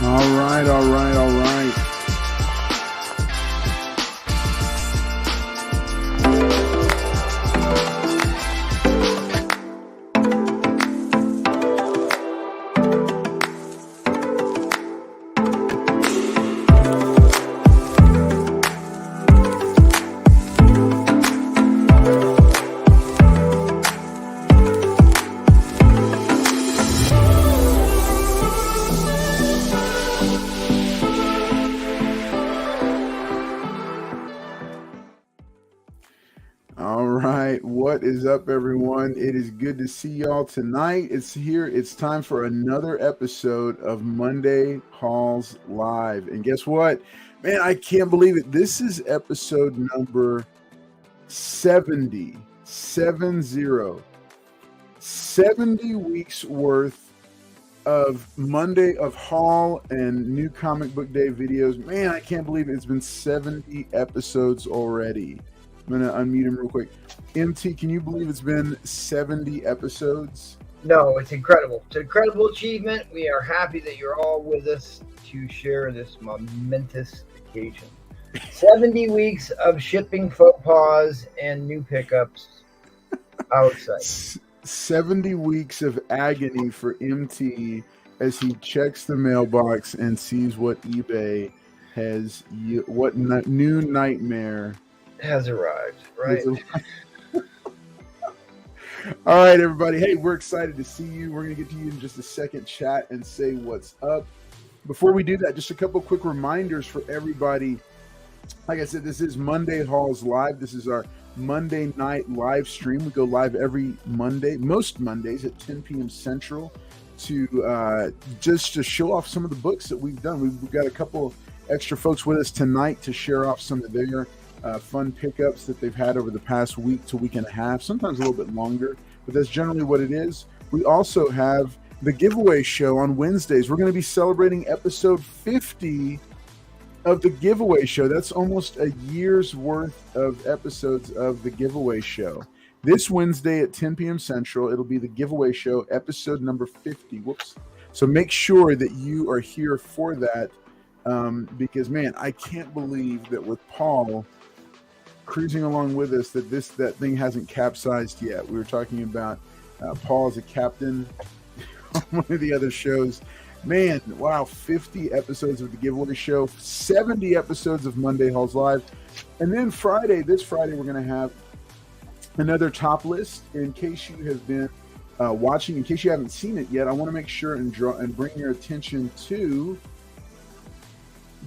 All right, all right, all right. All right, what is up, everyone? It is good to see y'all tonight. It's here. It's time for another episode of Monday Halls Live. And guess what? Man, I can't believe it. This is episode number 70. 70. 70 weeks worth of Monday of Hall and New Comic Book Day videos. Man, I can't believe it. It's been 70 episodes already. I'm going to unmute him real quick. MT, can you believe it's been 70 episodes? No, it's incredible. It's an incredible achievement. We are happy that you're all with us to share this momentous occasion. 70 weeks of shipping faux pas and new pickups. How exciting. 70 weeks of agony for MT as he checks the mailbox and sees what eBay has, what new nightmare has arrived, right? All right, everybody. Hey, we're excited to see you. We're going to get to you in just a second, chat and say what's up. Before we do that, just a couple quick reminders for everybody. Like I said, this is Monday Halls Live. This is our Monday night live stream. We go live every Monday, most Mondays at 10 p.m. Central to just to show off some of the books that we've done. We've got a couple extra folks with us tonight to share off some of their fun pickups that they've had over the past week to week and a half, sometimes a little bit longer, but that's generally what it is. We also have the giveaway show on Wednesdays. We're going to be celebrating episode 50 of the giveaway show. That's almost a year's worth of episodes of the giveaway show. This Wednesday at 10 p.m. Central, it'll be the giveaway show, episode number 50. Whoops. So make sure that you are here for that because, man, I can't believe that with Paul cruising along with us that thing hasn't capsized yet. We were talking about Paul as a captain on one of the other shows. Man, wow, 50 episodes of the giveaway show, 70 episodes of Monday Halls Live. And then this Friday, we're going to have another top list. In case you have been watching, in case you haven't seen it yet, I want to make sure and bring your attention to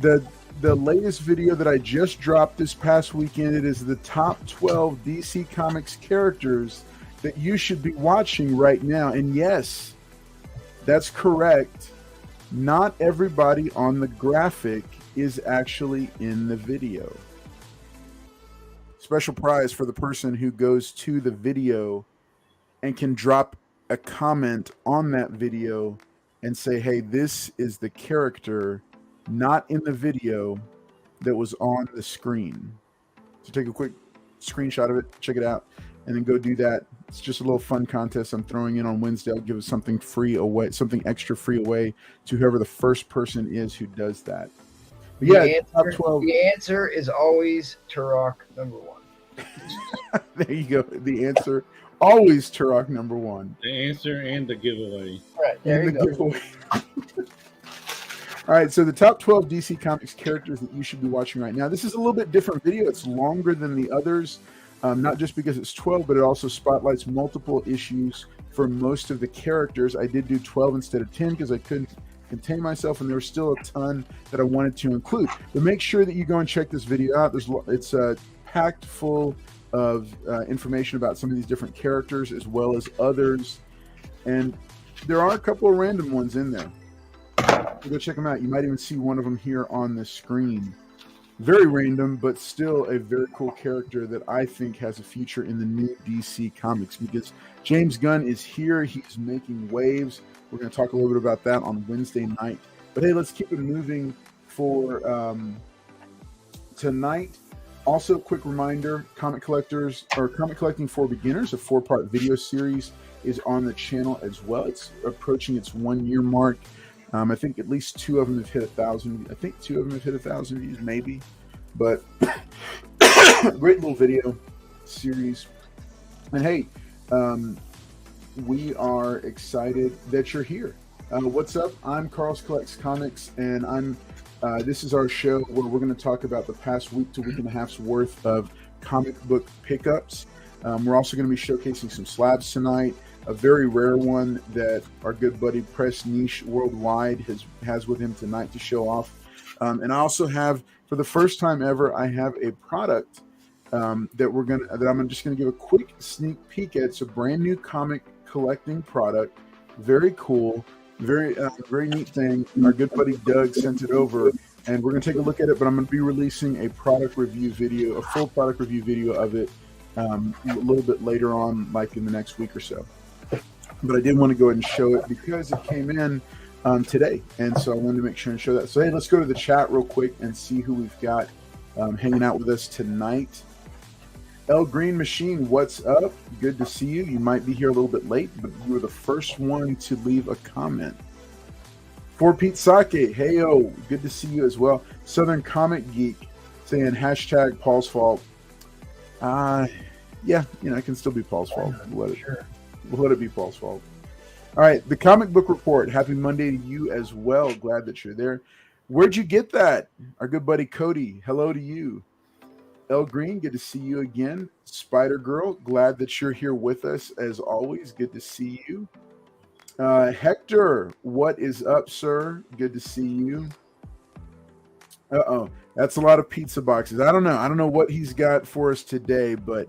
the latest video that I just dropped this past weekend. It is the top 12 DC Comics characters that you should be watching right now. And yes, that's correct. Not everybody on the graphic is actually in the video. Special prize for the person who goes to the video and can drop a comment on that video and say, hey, this is the character not in the video that was on the screen. So take a quick screenshot of it, check it out, and then go do that. It's just a little fun contest I'm throwing in on Wednesday. I'll give something free away, something extra free away to whoever the first person is who does that. But yeah, top 12. The answer is always Turok number 1. There you go. The answer, always Turok number 1. The answer and the giveaway. Right, there you go. All right, so the top 12 DC Comics characters that you should be watching right now. This is a little bit different video. It's longer than the others, not just because it's 12, but it also spotlights multiple issues for most of the characters. I did do 12 instead of 10 because I couldn't contain myself, and there was still a ton that I wanted to include. But make sure that you go and check this video out. It's packed full of information about some of these different characters as well as others, and there are a couple of random ones in there. So go check them out. You might even see one of them here on the screen. Very random, but still a very cool character that I think has a future in the new DC Comics because James Gunn is here. He's making waves. We're going to talk a little bit about that on Wednesday night. But hey, let's keep it moving for tonight. Also, quick reminder, Comic Collecting for Beginners, a 4-part video series, is on the channel as well. It's approaching its 1-year mark. I think at least 2 of them have hit 1,000. I think 2 of them have hit 1,000 views, maybe. But great little video series. And hey, we are excited that you're here. What's up? I'm Carl's Collects Comics, and this is our show where we're going to talk about the past week to week and a half's worth of comic book pickups. We're also going to be showcasing some slabs tonight, a very rare one that our good buddy Press Niche Worldwide has with him tonight to show off. And I also have, for the first time ever, I have a product that I'm just going to give a quick sneak peek at. It's a brand new comic collecting product. Very cool. Very neat thing. Our good buddy Doug sent it over, and we're going to take a look at it, but I'm going to be releasing a product review video, a full product review video of it a little bit later on, like in the next week or so. But I did want to go ahead and show it because it came in today, and so I wanted to make sure and show that. So hey, let's go to the chat real quick and see who we've got hanging out with us tonight. El Green Machine, what's up? Good to see you. You might be here a little bit late, but you were the first one to leave a comment. For Pete Sake, hey-o, good to see you as well. Southern Comic Geek saying hashtag Paul's fault. Yeah, it can still be Paul's fault. We'll let it be Paul's fault. All right, the Comic Book Report. Happy Monday to you as well. Glad that you're there. Where'd you get that? Our good buddy Cody, hello to you. El Green, good to see you again. Spider Girl, glad that you're here with us as always. Good to see you. Hector, what is up, sir? Good to see you. That's a lot of pizza boxes. I don't know what he's got for us today, but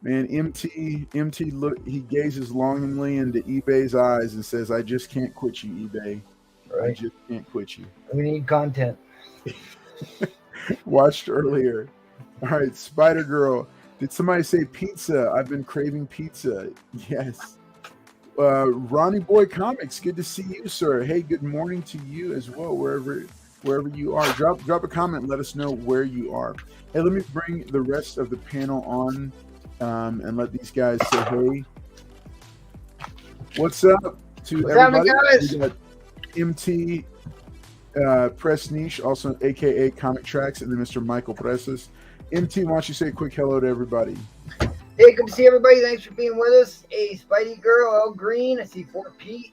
man, MT, look, he gazes longingly into eBay's eyes and says, "I just can't quit you, eBay. Right. I just can't quit you. We need content." Watched earlier. All right, Spider Girl. Did somebody say pizza? I've been craving pizza. Yes. Ronnie Boy Comics. Good to see you, sir. Hey, good morning to you as well, wherever you are. Drop a comment. Let us know where you are. Hey, let me bring the rest of the panel on and let these guys say hey. What's up to everybody? Guys? We got MT Press Niche, also aka Comic Tracks, and then Mr. Michael Presses. MT, why don't you say a quick hello to everybody? Hey, good to see everybody. Thanks for being with us. Hey, Spidey Girl, El Green. I see Fort Pete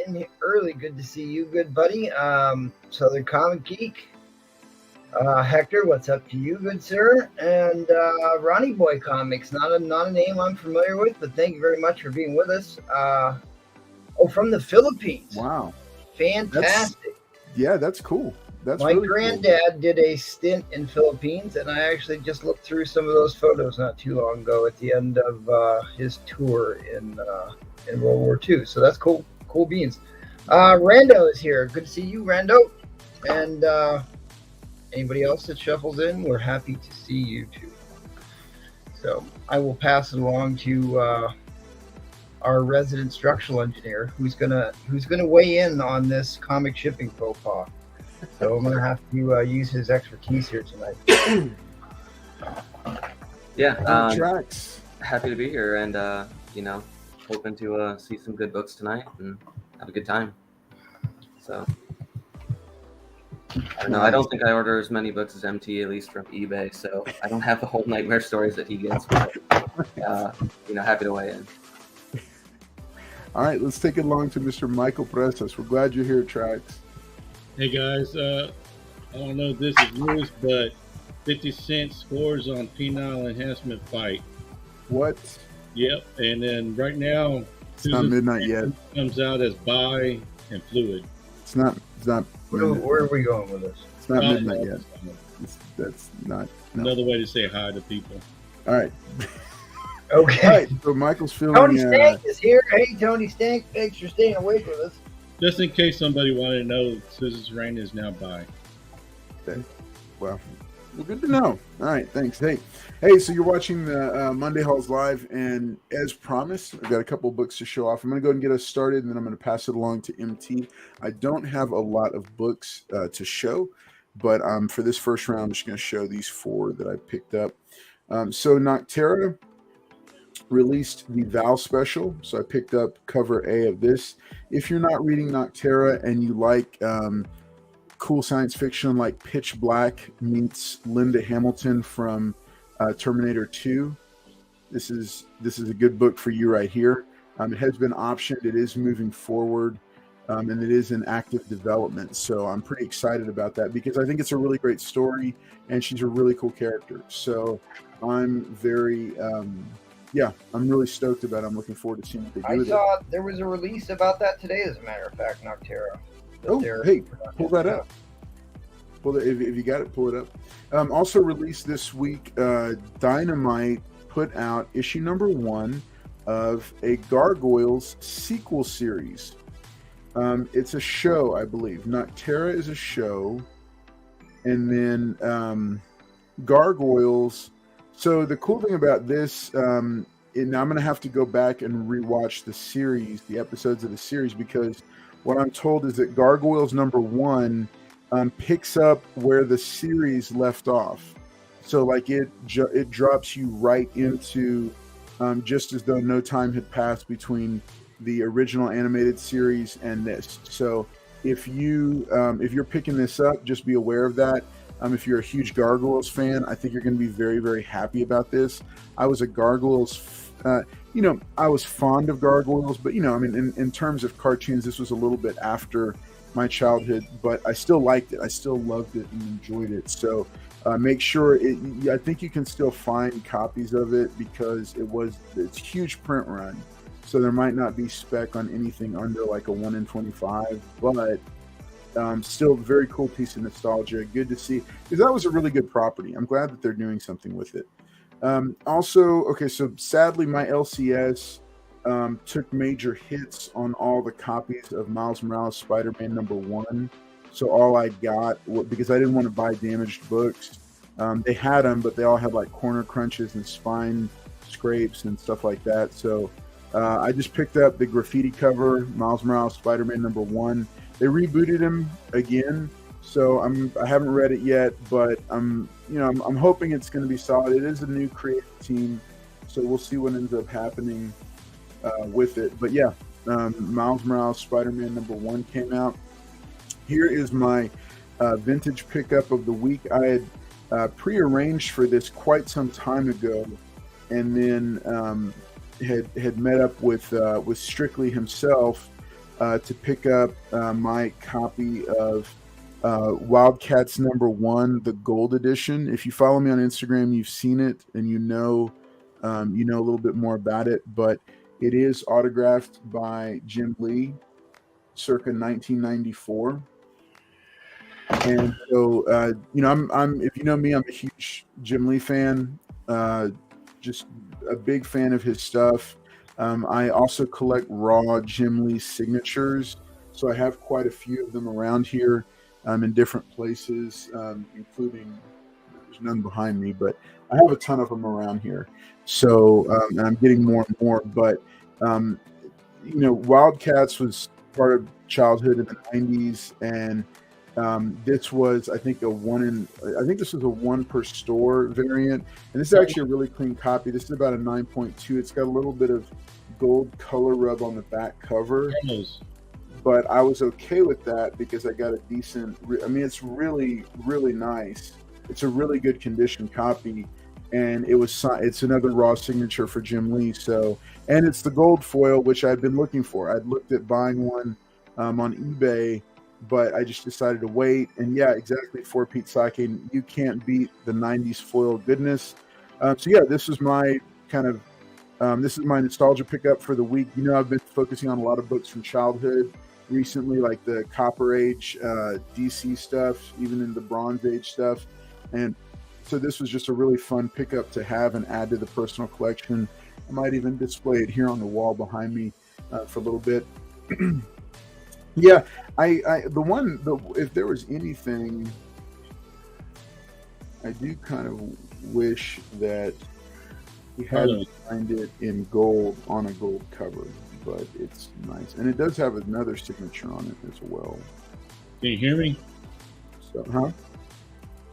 in here early. Good to see you, good buddy. Southern Comic Geek. Hector, what's up to you, good sir? And Ronnie Boy Comics, not a name I'm familiar with, but thank you very much for being with us. From the Philippines. Wow. Fantastic. That's cool. That's my really granddad cool. did a stint in Philippines, and I actually just looked through some of those photos not too long ago at the end of his tour in World War II. So that's cool. Cool beans. Rando is here. Good to see you, Rando. And anybody else that shuffles in, we're happy to see you too. So I will pass it along to our resident structural engineer, who's gonna weigh in on this comic shipping faux pas. So I'm gonna have to use his expertise here tonight. Tracks. Happy to be here, and hoping to see some good books tonight and have a good time. So I don't know. I don't think I order as many books as MT, at least from eBay. So I don't have the whole nightmare stories that he gets. But happy to weigh in. All right, let's take it along to Mr. Michael Presas. We're glad you're here, Tracks. Hey guys, I don't know if this is news, but 50 Cent scores on penile enhancement fight. What? Yep, and then right now, it's not midnight yet. Comes out as bi and fluid. It's not. Where are we going with this? It's not midnight yet. That's not. No. Another way to say hi to people. All right. Okay. All right, so Michael's feeling. Tony Stank is here. Hey, Tony Stank, thanks for staying awake with us. Just in case somebody wanted to know, Susan Sarandon is now bi. Okay. Well, good to know. All right, thanks. Hey, so you're watching the Monday Hauls Live, and as promised, I've got a couple of books to show off. I'm going to go ahead and get us started, and then I'm going to pass it along to MT. I don't have a lot of books to show, but for this first round, I'm just going to show these 4 that I picked up. So Noctera, released the Val special, so I picked up cover A of this. If you're not reading Noctera and you like cool science fiction like Pitch Black meets Linda Hamilton from Terminator 2, this is a good book for you right here. It has been optioned. It is moving forward, and it is in active development. So I'm pretty excited about that because I think it's a really great story, and she's a really cool character. So I'm very, I'm really stoked about it. I'm looking forward to seeing what they do I with saw there was a release about that today, as a matter of fact, Noctera. Oh, hey, pull that up. If you got it, pull it up. Also released this week, Dynamite put out issue number 1 of a Gargoyles sequel series. It's a show, I believe. Noctera is a show, and then Gargoyles. So the cool thing about this, and I'm going to have to go back and rewatch the series, the episodes of the series, because what I'm told is that Gargoyles number 1 picks up where the series left off. So like it drops you right into just as though no time had passed between the original animated series and this. So if you're picking this up, just be aware of that. If you're a huge Gargoyles fan, I think you're going to be very, very happy about this. I was a Gargoyles, I was fond of Gargoyles, but in terms of cartoons, this was a little bit after my childhood, but I still liked it. I still loved it and enjoyed it. So make sure I think you can still find copies of it because it's huge print run. So there might not be spec on anything under like a 1 in 25, but still a very cool piece of nostalgia. Good to see, because that was a really good property. I'm glad that they're doing something with it. So sadly my LCS took major hits on all the copies of Miles Morales Spider-Man number 1. So all I got, because I didn't want to buy damaged books, they had them, but they all had like corner crunches and spine scrapes and stuff like that. So I just picked up the graffiti cover, Miles Morales Spider-Man number 1. They rebooted him again, so I haven't read it yet, but I'm hoping it's going to be solid. It is a new creative team, so we'll see what ends up happening with it. But yeah, Miles Morales Spider-Man number 1 came out. Here is my vintage pickup of the week. I had pre-arranged for this quite some time ago, and then had met up with Strictly himself to pick up my copy of Wildcats number 1, the gold edition. If you follow me on Instagram, you've seen it and you know a little bit more about it, but it is autographed by Jim Lee circa 1994. And so I'm if you know me, I'm a huge Jim Lee fan, just a big fan of his stuff. I also collect raw Jim Lee signatures, so I have quite a few of them around here in different places, including, there's none behind me, but I have a ton of them around here. So and I'm getting more and more, but Wildcats was part of childhood in the 90s, and this was, I think, this was a 1 per store variant, and this is actually a really clean copy. This is about a 9.2. It's got a little bit of gold color rub on the back cover, but I was okay with that because I got a decent. It's really, really nice. It's a really good condition copy, and it's another raw signature for Jim Lee. So, and it's the gold foil, which I'd been looking for. I'd looked at buying one on eBay, but I just decided to wait. And yeah, exactly, for Pete Sake, you can't beat the 90s foil goodness. So yeah, this is my this is my nostalgia pickup for the week. I've been focusing on a lot of books from childhood recently, like the Copper Age DC stuff, even in the Bronze Age stuff. And so this was just a really fun pickup to have and add to the personal collection. I might even display it here on the wall behind me for a little bit. Yeah, if there was anything, I do kind of wish that he had signed it in gold on a gold cover, but it's nice, and it does have another signature on it as well. Can you hear me? So,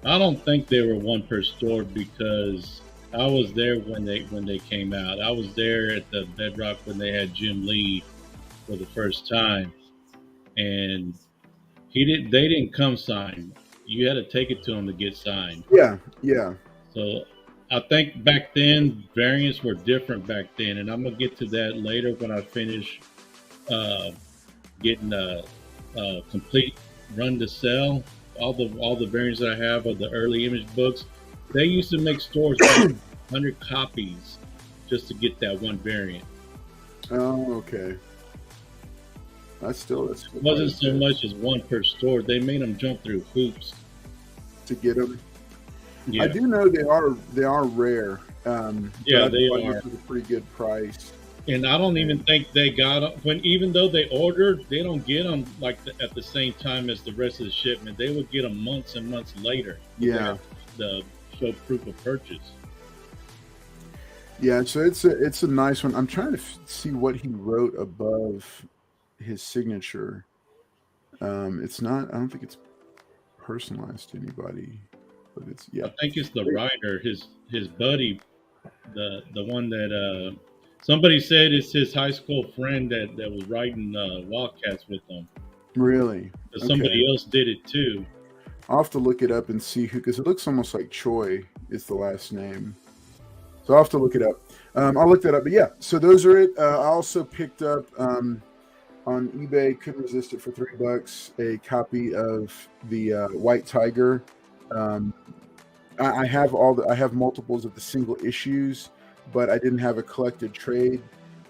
I don't think they were 1 per store because I was there when they came out. I was there at the Bedrock when they had Jim Lee for the first time, and they didn't come signed. You had to take it to him to get signed. Yeah, yeah. So I think back then variants were different back then, and I'm gonna get to that later when I finish getting a complete run to sell. All the variants that I have of the early image books, they used to make stores like 100 copies just to get that one variant. Oh, okay. That's It wasn't so much as one per store. They made them jump through hoops to get them. Yeah. I do know they are rare. Yeah, but they I are. at a pretty good price. And I don't even think they got them even though they ordered, they don't get them like at the same time as the rest of the shipment. They would get them months and months later. Yeah. The show proof of purchase. Yeah, so it's a nice one. I'm trying to see what he wrote above his signature. It's not. I don't think it's personalized to anybody, but it's I think it's the writer, his buddy, the one that somebody said it's his high school friend that was writing Wildcats with them. Really? But somebody else did it too. I'll have to look it up and see who, because it looks almost like Choi is the last name. So I'll have to look it up. I'll look that up. But yeah, so those are it. I also picked up on eBay, couldn't resist it, for $3, a copy of the White Tiger. I have multiples of the single issues, but I didn't have a collected trade,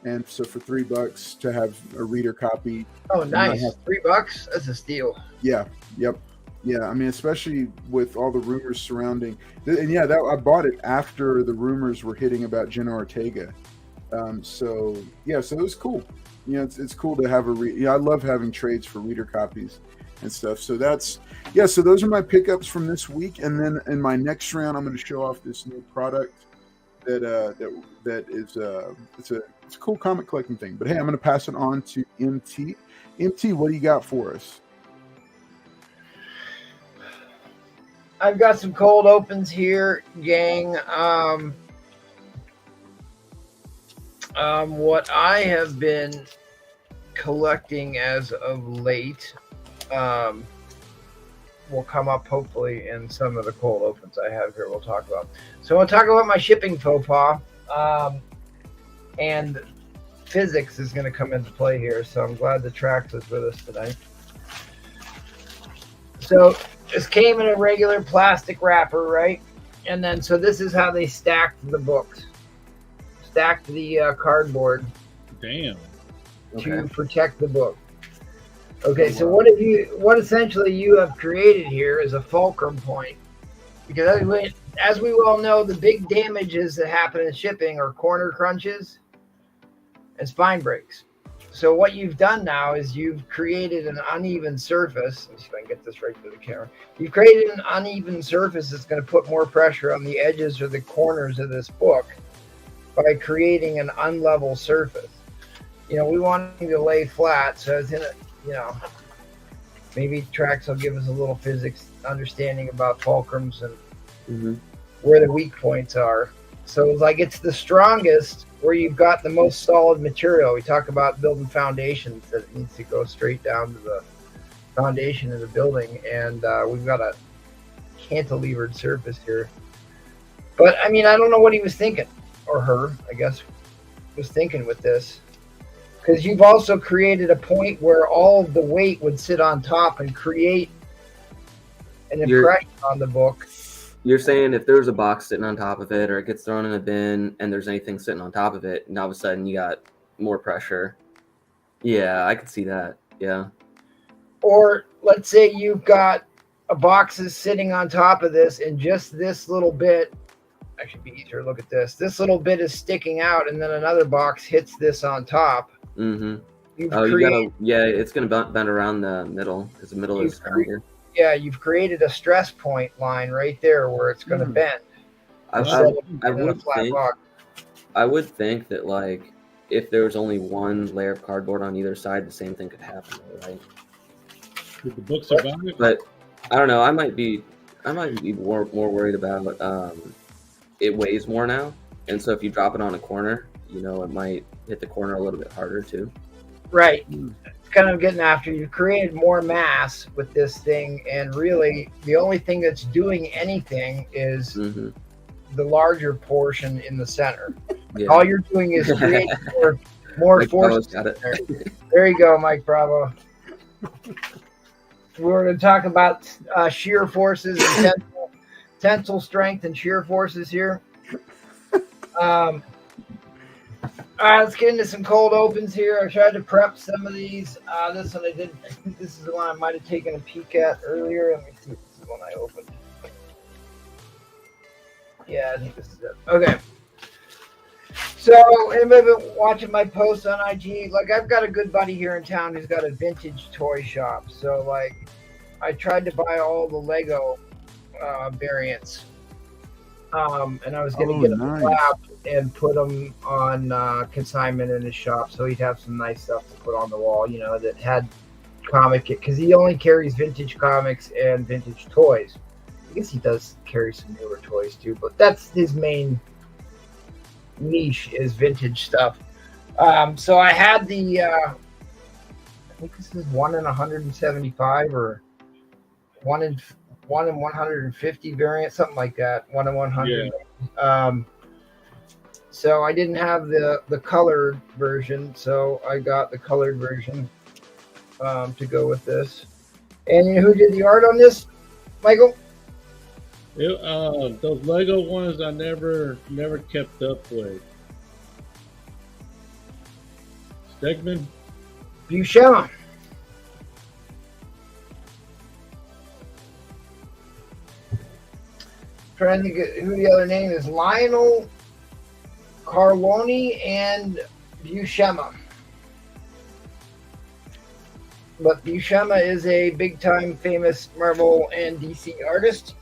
and so for $3 to have a reader copy. Oh, nice! $3. That's a steal. Yeah. Yep. Yeah, I mean, especially with all the rumors surrounding, and yeah, I bought it after the rumors were hitting about Jenna Ortega. So it was cool. You know, it's cool to have I love having trades for reader copies and stuff. So so those are my pickups from this week. And then in my next round, I'm going to show off this new product that is it's a cool comic collecting thing. But hey, I'm going to pass it on to MT. MT, what do you got for us? I've got some cold opens here, gang. What I have been collecting as of late will come up hopefully in some of the cold opens I have here we'll talk about. So I'll talk about my shipping faux pas. And physics is going to come into play here, so I'm glad the Trax is with us tonight. So this came in a regular plastic wrapper, right? And then, so this is how they stacked the books. Stacked the cardboard. Damn. To protect the book. Okay, so what essentially you have created here is a fulcrum point. Because as we well know, the big damages that happen in shipping are corner crunches and spine breaks. So what you've done now is you've created an uneven surface. Let me see if I can get this right to the camera. You've created an uneven surface that's going to put more pressure on the edges or the corners of this book by creating an unlevel surface. You know, we want it to lay flat, so it's in a, you know, maybe Trax will give us a little physics understanding about fulcrums and where the weak points are. So like it's the strongest where you've got the most solid material. We talk about building foundations that it needs to go straight down to the foundation of the building, and we've got a cantilevered surface here. But I mean, I don't know what he was thinking, or her, I guess, was thinking with this, because you've also created a point where all of the weight would sit on top and create an impression on the book. You're saying if there's a box sitting on top of it, or it gets thrown in a bin, and there's anything sitting on top of it, and all of a sudden you got more pressure. Yeah, I could see that. Yeah. Or let's say you've got a box is sitting on top of this, and just this little bit, actually be easier to look at this. This little bit is sticking out, and then another box hits this on top. Mm-hmm. It's going to bend around the middle, because the middle is stronger. Yeah, you've created a stress point line right there where it's going to bend. I would think that, like, if there was only one layer of cardboard on either side, the same thing could happen, right? Did the book survive? But I don't know. I might be more worried about it weighs more now, and so if you drop it on a corner, you know, it might hit the corner a little bit harder too. Right. Mm. It's kind of getting after you created more mass with this thing, and really the only thing that's doing anything is Mm-hmm. the larger portion in the center. Yeah. All you're doing is creating more Mike force. Bravo's got it. There you go, Mike Bravo. We're going to talk about shear forces and tensile strength and shear forces here. All right, let's get into some cold opens here. I tried to prep some of these. This one I did. I think this is the one I might have taken a peek at earlier. Let me see if this is the one I opened. Yeah, I think this is it. Okay. So, anybody been watching my posts on IG? Like, I've got a good buddy here in town who's got a vintage toy shop. So, like, I tried to buy all the Lego variants. And I was going to get them nice. wrapped and put them on consignment in his shop, so he'd have some nice stuff to put on the wall, you know, that had comic, because he only carries vintage comics and vintage toys. I guess he does carry some newer toys too, but that's his main niche is vintage stuff. So I had the I think this is 1 in 175 or 1 in 150 variant, something like that. 1 in 100. Yeah. So I didn't have the colored version, so I got the colored version to go with this. And you know who did the art on this, Michael? Those Lego ones I never kept up with. Stegman? Buscema. Trying to think who the other name is. Lionel Carloni and Buscema. But Buscema is a big-time famous Marvel and DC artist.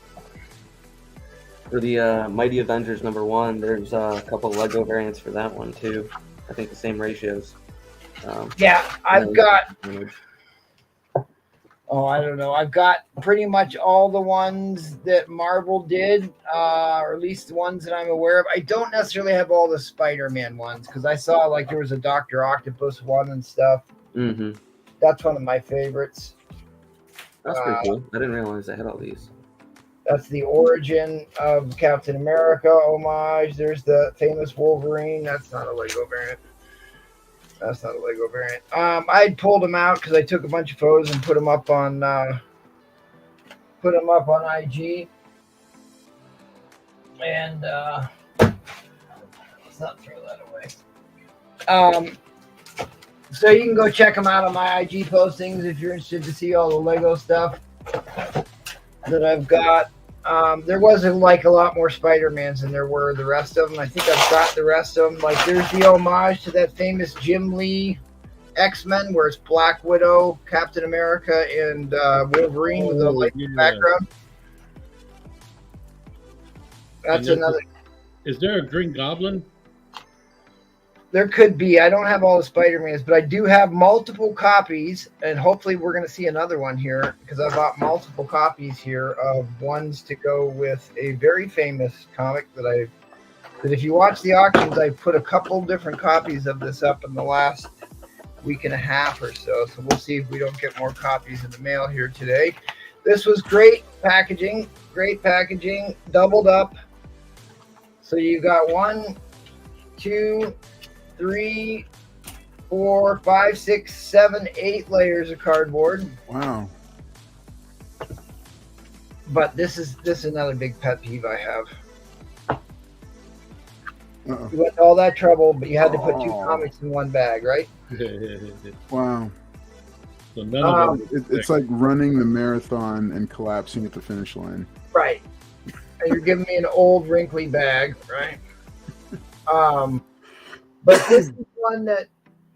For the Mighty Avengers #1, there's a couple Lego variants for that one too. I think the same ratios. Yeah, I've got, Image. I don't know. I've got pretty much all the ones that Marvel did, or at least the ones that I'm aware of. I don't necessarily have all the Spider-Man ones, because I saw like there was a Dr. Octopus one and stuff. Mm-hmm. That's one of my favorites. That's pretty cool. I didn't realize I had all these. That's the origin of Captain America homage. There's the famous Wolverine. That's not a Lego variant. That's not a Lego variant. I pulled them out because I took a bunch of photos and put them up on IG. And let's not throw that away. So you can go check them out on my IG postings if you're interested to see all the Lego stuff that I've got. There wasn't like a lot more Spider-Mans than there were the rest of them. I think I've got the rest of them. Like there's the homage to that famous Jim Lee X-Men where it's Black Widow, Captain America, and Wolverine with a light background. That's another. Is there a Green Goblin? There could be. I don't have all the Spider-Mans, but I do have multiple copies, and hopefully we're going to see another one here because I bought multiple copies here of ones to go with a very famous comic that if you watch the auctions, I put a couple different copies of this up in the last week and a half or so. So we'll see if we don't get more copies in the mail here today. This was great packaging, doubled up. So you got 1, 2, 3, 4, 5, 6, 7, 8 layers of cardboard. Wow. But this is another big pet peeve I have. Uh-oh. You went to all that trouble, but you had to put 2 comics in one bag, right? Wow. So none of them. It's like running the marathon and collapsing at the finish line. Right. And you're giving me an old wrinkly bag, right? But this is one that,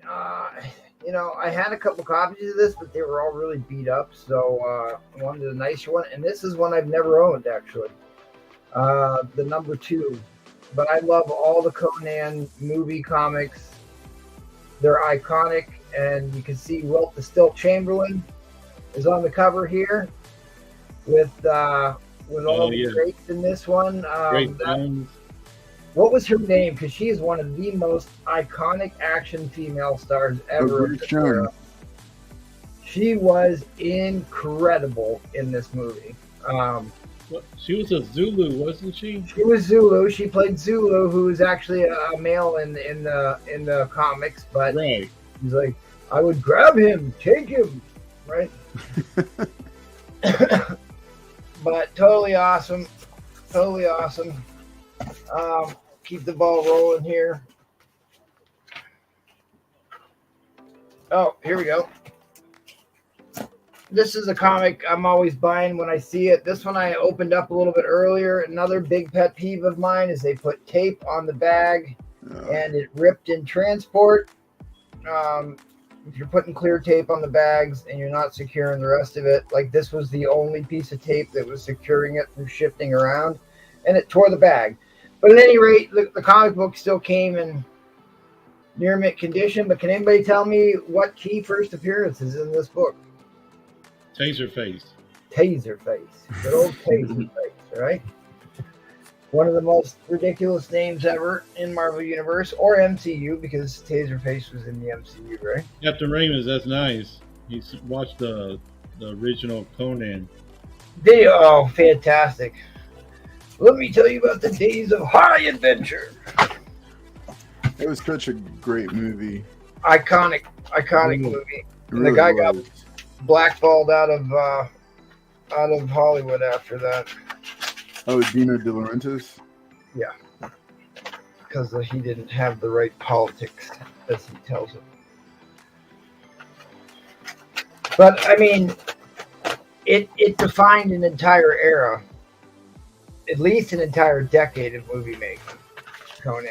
I had a couple copies of this, but they were all really beat up. So I wanted a nicer one. And this is one I've never owned, actually. The #2. But I love all the Conan movie comics. They're iconic. And you can see Wilt the Stilt Chamberlain is on the cover here with all the greats in this one. Great Jones. What was her name? Because she is one of the most iconic action female stars ever. Grace Jones. She was incredible in this movie. What? She was a Zulu, wasn't she? She was Zulu. She played Zulu, who is actually a male in the comics. But Right. he's like, I would grab him, take him, right? But totally awesome, totally awesome. Keep the ball rolling here. Oh, here we go. This is a comic I'm always buying when I see it. This one I opened up a little bit earlier. Another big pet peeve of mine is they put tape on the bag and it ripped in transport. If you're putting clear tape on the bags and you're not securing the rest of it, like this was the only piece of tape that was securing it from shifting around, and it tore the bag. But at any rate, the comic book still came in near mint condition. But can anybody tell me what key first appearance is in this book? Taserface. Taserface. Good old Taserface, right? One of the most ridiculous names ever in Marvel Universe or MCU, because Taserface was in the MCU, right? Captain Raymond, that's nice. He's watched the original Conan. Oh, fantastic. Let me tell you about the days of high adventure. It was such a great movie. Iconic movie. It And the guy got was. blackballed out of Hollywood after that Oh, Dino De Laurentiis. because he didn't have the right politics, as he tells it. But I mean, it defined an entire era, at least an entire decade of movie making. Conan.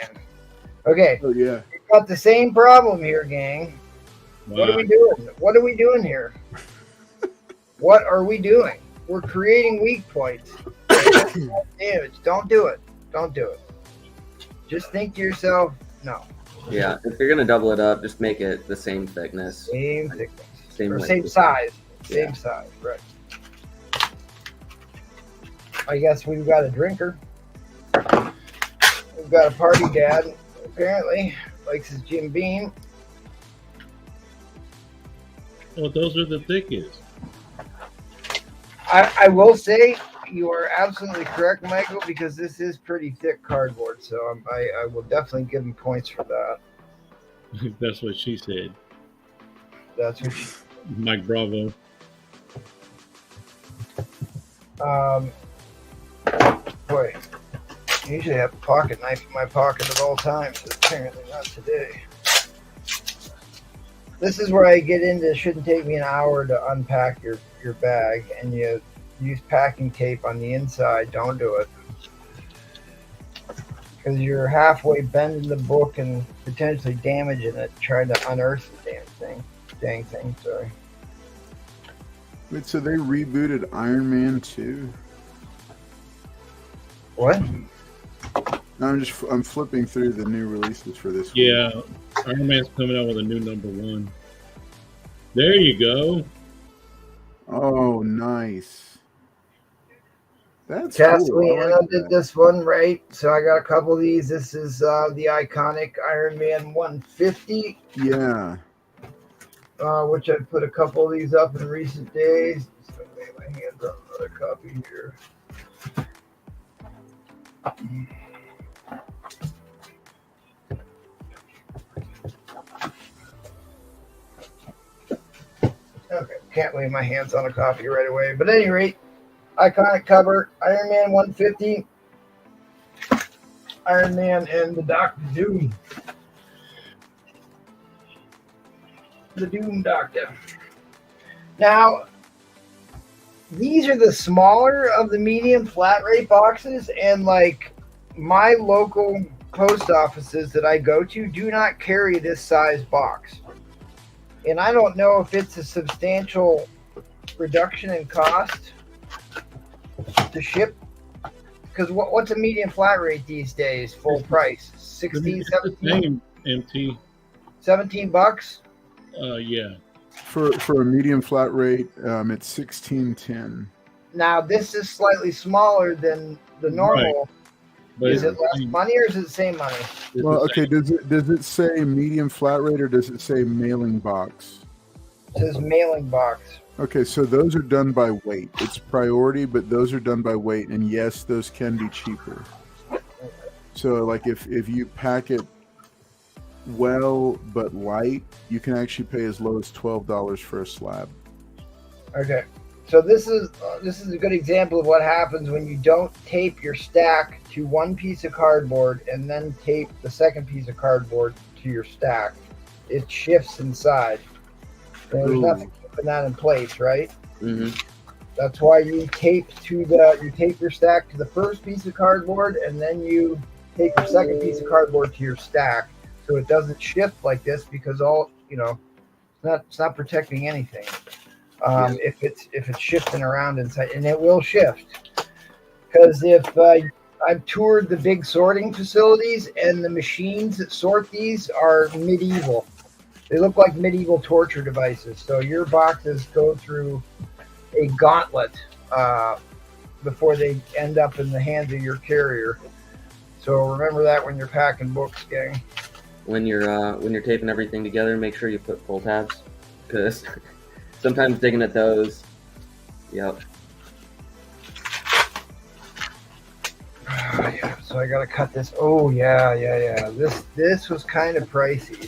Okay, Oh yeah. we've got the same problem here, gang. What are Wow. we doing? What are we doing here? What are we doing? We're creating weak points. Damage. Don't do it. Don't do it. Just think to yourself, no. Yeah, if you're gonna double it up, just make it the same thickness. Same thickness. Same Or length. same size. Same Yeah. size, right. I guess we've got a drinker. We've got a party dad, apparently. Likes his Jim Beam. Well, those are the thickest. I will say you are absolutely correct, Michael, because this is pretty thick cardboard, so I will definitely give him points for that. That's what she said. That's what you, Mike Bravo. boy, I usually have a pocket knife in my pocket at all times, but apparently not today. This is where I get into, it shouldn't take me an hour to unpack your bag, and you use packing tape on the inside. Don't do it. Because you're halfway bending the book and potentially damaging it, trying to unearth the dang thing, sorry. Wait, so they rebooted Iron Man 2? What? No, I'm flipping through the new releases for this. Yeah, Iron Man's coming out with a new #1. There you go. Oh, nice. That's Kathleen cool. I like did that. this one, right? So I got a couple of these. This is the iconic Iron Man 150, Yeah. which I put a couple of these up in recent days. Just gonna lay my hands on another copy here. Okay, can't lay my hands on a copy right away. But at any rate, iconic cover, Iron Man 150, Iron Man and the Doctor Doom. The Doom Doctor. Now, these are the smaller of the medium flat rate boxes, and like my local post offices that I go to do not carry this size box. And I don't know if it's a substantial reduction in cost to ship. Because what's a medium flat rate these days? Full price? 16, It's the 17, same, MT. 17 bucks? Yeah. For a medium flat rate, it's $16.10. Now, this is slightly smaller than the normal. But Is it's it less money or is it the same money? it's Well, the okay. same. Does it say medium flat rate or does it say mailing box? It says mailing box. Okay, so those are done by weight. It's priority, but those are done by weight, and yes, those can be cheaper. So, like if you pack it well but light, you can actually pay as low as $12 for a slab. Okay. So this is a good example of what happens when you don't tape your stack to one piece of cardboard and then tape the second piece of cardboard to your stack. It shifts inside. And there's Ooh. nothing keeping that in place, right? Mm-hmm. That's why you tape your stack to the first piece of cardboard and then you tape your second piece of cardboard to your stack so it doesn't shift like this because it's not protecting anything. If it's shifting around inside, and it will shift, because if I've toured the big sorting facilities and the machines that sort these are medieval. They look like medieval torture devices. So your boxes go through a gauntlet before they end up in the hands of your carrier. So remember that when you're packing books, gang. When you're taping everything together, make sure you put pull tabs, because sometimes digging at those. Yep. Yeah, so I gotta cut this. Oh yeah. This was kind of pricey.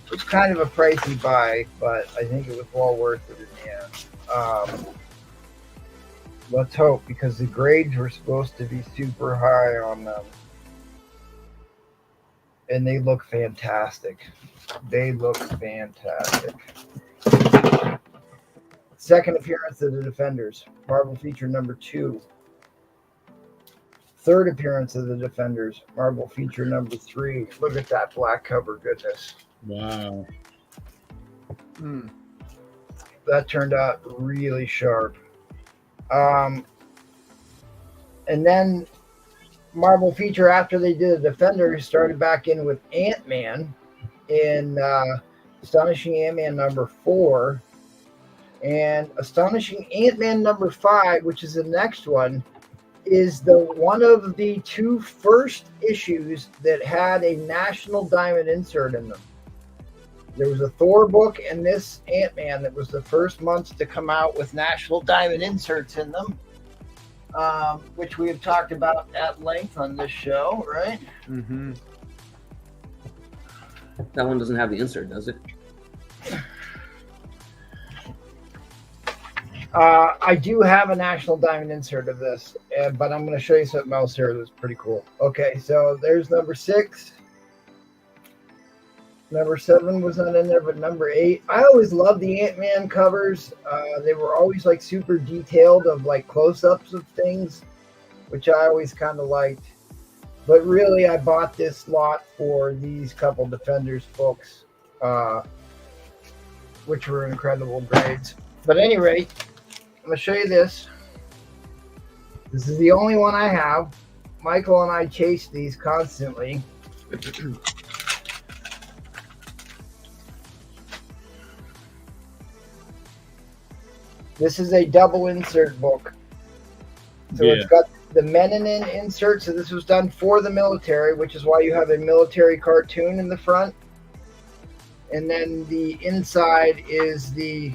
It was kind of a pricey buy, but I think it was well worth it in the end. Let's hope, because the grades were supposed to be super high on them, and they look fantastic. Second appearance of the Defenders, Marvel feature number 2. Third appearance of the Defenders, Marvel feature number 3. Look at that black cover goodness. Wow. That turned out really sharp. And then Marvel feature after they did the Defenders started back in with Ant-Man in Astonishing Ant-Man number 4. And Astonishing Ant-Man number 5, which is the next one, is one of the 2 first issues that had a National Diamond insert in them. There was a Thor book and this Ant-Man that was the first months to come out with National Diamond inserts in them, which we have talked about at length on this show, right? Mm-hmm. That one doesn't have the insert, does it? I do have a National Diamond insert of this, but I'm going to show you something else here that's pretty cool. Okay, so there's number 6. Number 7 was not in there, but number 8. I always loved the Ant-Man covers. They were always like super detailed of like close-ups of things, which I always kind of liked. But really, I bought this lot for these couple Defenders books, which were incredible grades. But at any rate, I'm going to show you this. This is the only one I have. Michael and I chase these constantly. This is a double insert book. So It's got the Menanin insert. So this was done for the military, which is why you have a military cartoon in the front. And then the inside is the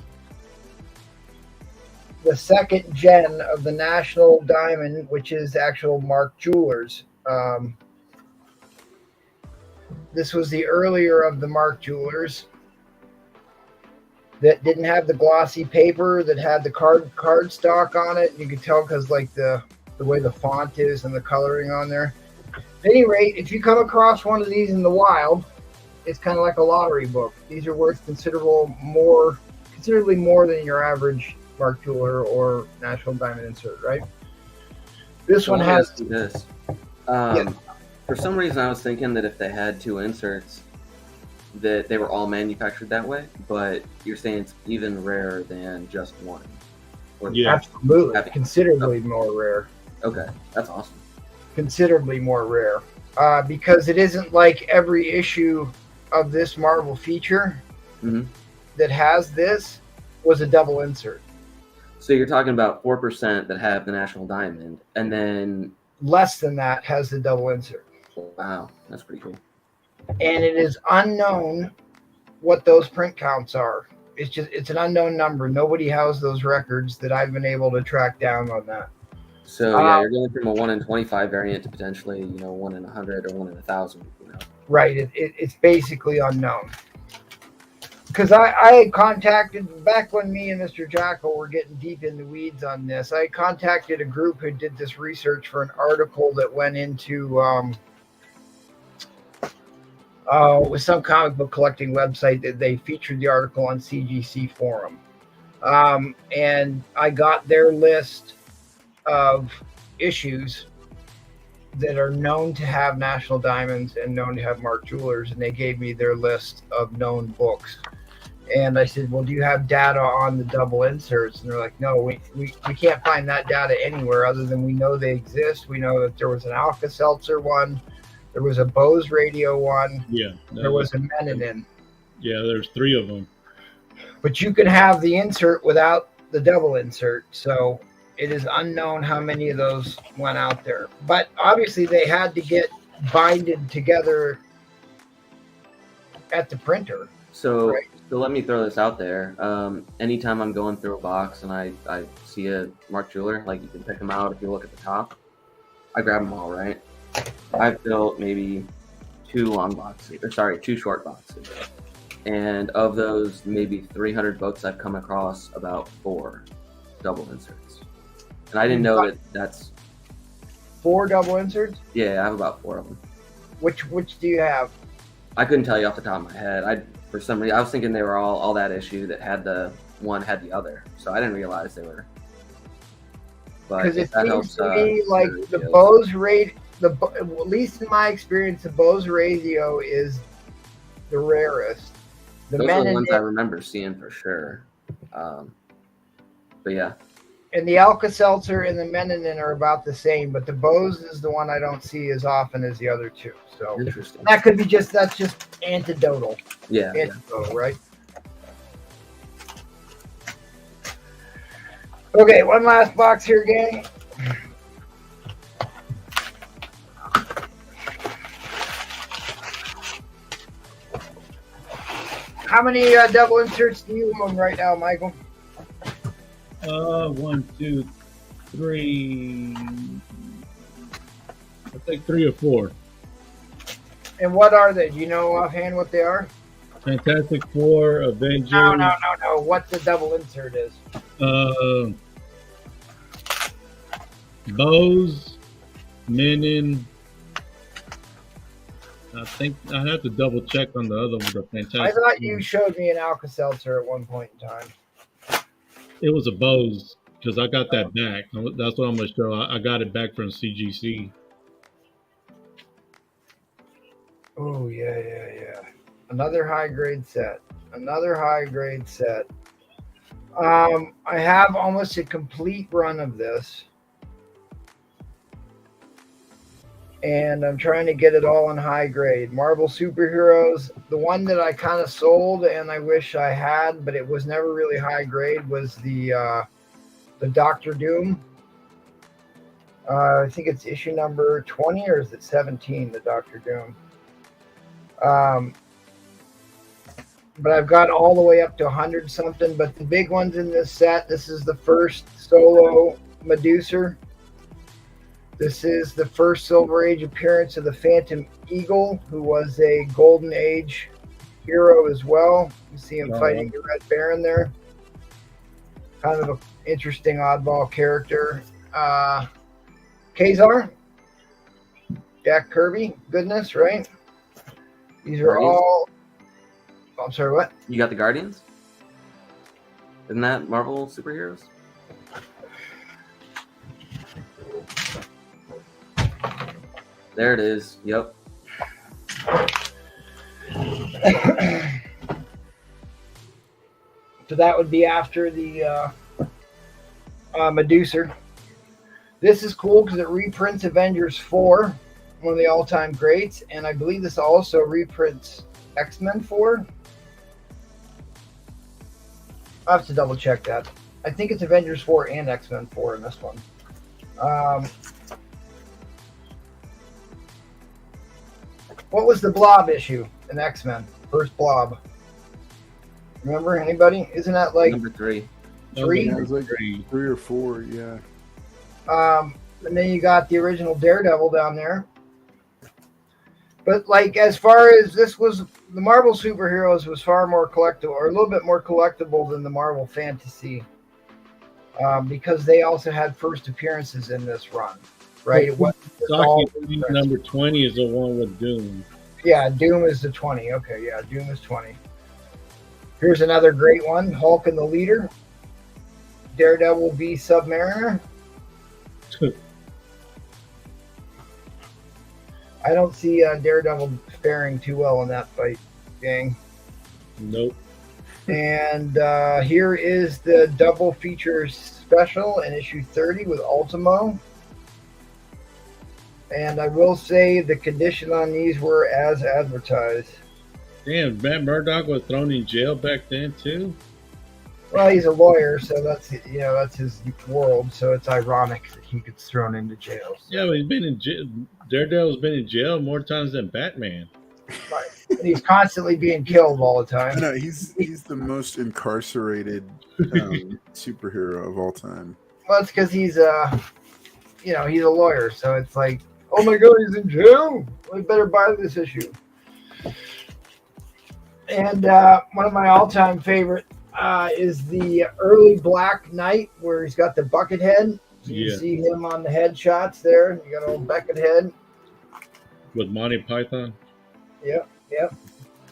second gen of the National Diamond, which is actual Mark Jewelers. This was the earlier of the Mark Jewelers that didn't have the glossy paper, that had the card stock on it. You could tell because like the way the font is and the coloring on there. At any rate, if you come across one of these in the wild, it's kind of like a lottery book. These are worth considerably more than your average Mark Jeweler or National Diamond insert, right? This one has this. Yeah. For some reason, I was thinking that if they had 2 inserts, that they were all manufactured that way. But you're saying it's even rarer than just one. Or Yeah. Absolutely, considerably more rare. Okay, that's awesome. Considerably more rare, because it isn't like every issue of this Marvel feature that has this was a double insert. So you're talking about 4% that have the National Diamond, and then less than that has the double insert. Wow, that's pretty cool. And it is unknown what those print counts are. It's an unknown number. Nobody has those records that I've been able to track down on that. So yeah, you're going from a 1 in 25 variant to potentially 1 in 100 or 1 in 1,000. Right. It's basically unknown. Because I contacted, back when me and Mr. Jackal were getting deep in the weeds on this, I contacted a group who did this research for an article that went into with some comic book collecting website that they featured the article on CGC forum. And I got their list of issues that are known to have National Diamonds and known to have Mark Jewelers, and they gave me their list of known books. And I said, well, do you have data on the double inserts? And they're like, no, we can't find that data anywhere other than we know they exist. We know that there was an Alka-Seltzer one, there was a Bose radio one, there was a Menanin. Yeah, there's 3 of them. But you can have the insert without the double insert, so it is unknown how many of those went out there. But obviously they had to get binded together at the printer. So, right. So let me throw this out there. Anytime I'm going through a box and I see a Mark Jeweler, like you can pick them out if you look at the top, I grab them all, right? I've built maybe 2 short boxes. And of those, maybe 300 books, I've come across about 4 double inserts. And I didn't know that that's 4 double inserts? Yeah, I have about 4 of them. Which do you have? I couldn't tell you off the top of my head. For some reason, I was thinking they were all that issue that had the one had the other, so I didn't realize they were. Because it seems to me like the Bose radio, at least in my experience, the Bose radio is the rarest. Those are the ones I remember seeing for sure. But yeah. And the Alka-Seltzer and the Menanin are about the same, but the Bose is the one I don't see as often as the other 2. So interesting. That could be that's just anecdotal. Yeah. Anecdotal, right? Okay, one last box here, gang. How many double inserts do you own right now, Michael? 1, 2, 3. I think 3 or 4. And what are they? Do you know offhand what they are? Fantastic Four, Avengers. No. What the double insert is? Bose, Menin. I think I have to double check on the other one. The Fantastic. I thought you showed me an Alka-Seltzer at one point in time. It was a Bose because I got that back. That's what I'm going to show. I got it back from CGC. Oh, yeah. Another high-grade set. I have almost a complete run of this. And I'm trying to get it all in high grade. Marvel Superheroes, the one that I kind of sold and I wish I had, but it was never really high grade, was the Doctor Doom. I think it's issue number 20 or is it 17, the Doctor Doom. But I've got all the way up to 100 something. But the big ones in this set, this is the first solo Medusa. This is the first Silver Age appearance of the Phantom Eagle, who was a Golden Age hero as well. You see him fighting the Red Baron there. Kind of an interesting oddball character. Kazar, Jack Kirby, goodness, right? These are all. I'm sorry, what? You got the Guardians? Isn't that Marvel Superheroes? There it is. Yep. So that would be after the Medusa. This is cool because it reprints Avengers 4, one of the all-time greats, and I believe this also reprints X-Men 4. I have to double check that. I think it's Avengers 4 and X-Men 4 in this one. What was the Blob issue in X-Men? First Blob. Remember anybody? Isn't that like Number 3. 3? Yeah, it was like Three. 3 or 4. Yeah. And then you got the original Daredevil down there. But like as far as this was, the Marvel superheroes was far more collectible, or a little bit more collectible than the Marvel Fantasy, because they also had first appearances in this run, right? It wasn't just all- Number 20 is the one with Doom. yeah, Doom is the 20. Okay, yeah, Doom is 20. Here's another great one: Hulk and the Leader, Daredevil v Submariner. I don't see Daredevil faring too well in that fight, gang. Nope. And here is the double feature special in issue 30 with Ultimo. And I will say the condition on these were as advertised. Damn, Matt Murdock was thrown in jail back then too. Well, he's a lawyer, so that's his world. So it's ironic that he gets thrown into jail. So. Yeah, but he's been in jail. Daredevil's been in jail more times than Batman. Right. And he's constantly being killed all the I time. know he's the most incarcerated superhero of all time. Well, it's because he's he's a lawyer, so it's like, oh my god, he's in jail. We better buy this issue. And one of my all-time favorite is the early Black Knight, where he's got the bucket head. So you see him on the headshots there. You got a old bucket head. With Monty Python. Yep.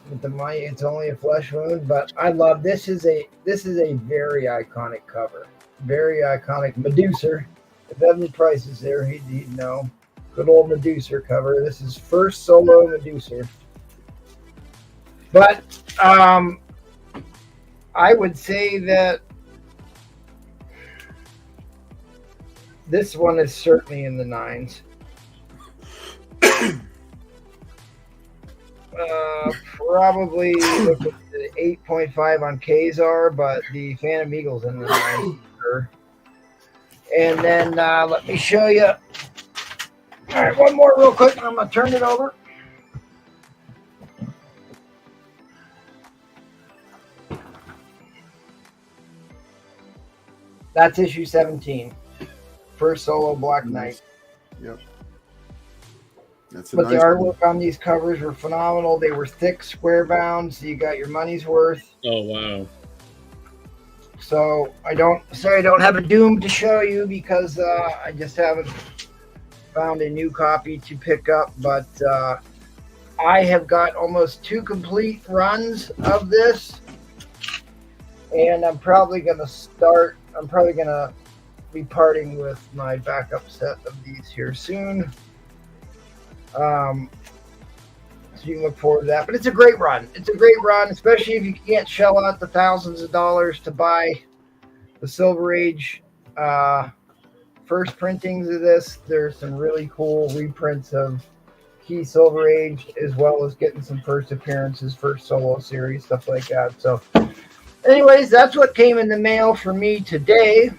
With the money, it's only a flesh wound, but I love this. Is a very iconic cover. Very iconic. Medusa. If Evan Price is there, he'd know. Good old Medusa cover. This is first solo Medusa. But I would say that this one is certainly in the 9s. Probably look at the 8.5 on Kazar, but the Phantom Eagle's in the 9s. Sure. And then let me show you. All right, one more real quick. I'm going to turn it over. That's issue 17. First solo Black Knight. Yep. That's But the artwork on these covers were phenomenal. They were thick, square bound, so you got your money's worth. Oh wow. So I don't have a Doom to show you because I just haven't found a new copy to pick up. But I have got almost 2 complete runs of this, and I'm probably gonna be parting with my backup set of these here soon. So you can look forward to that. But it's a great run. It's a great run, especially if you can't shell out the thousands of dollars to buy the Silver Age first printings of this. There's some really cool reprints of key Silver Age, as well as getting some first appearances, first solo series, stuff like that. So anyways, that's what came in the mail for me today.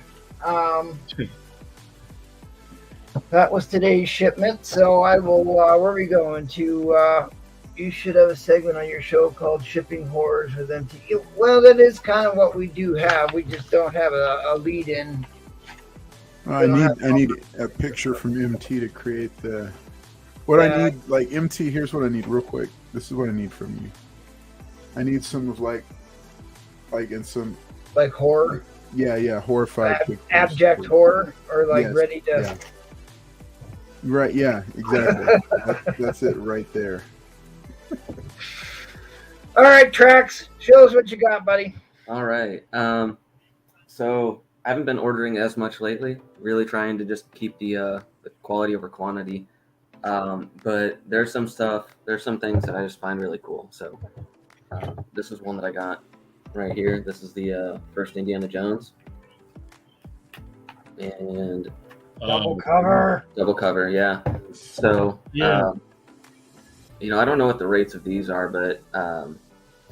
That was today's shipment. So I will, where are we going to? You should have a segment on your show called Shipping Horrors with MT. Well, that is kind of what we do have. We just don't have a lead in. I need a picture from MT to create the. What I need, like MT. Here's what I need, real quick. This is what I need from you. I need some of like in some horror. Yeah, horrified pictures. Abject horror, or Yes, ready to. Yeah. Right. Yeah. Exactly. That's it right there. All right, Trax, show us what you got, buddy. All right. So I haven't been ordering as much lately. Really trying to just keep the quality over quantity. But there's some things that I just find really cool. So this is one that I got right here. This is the first Indiana Jones, and Double cover, yeah. So Yeah. I don't know what the rates of these are, but I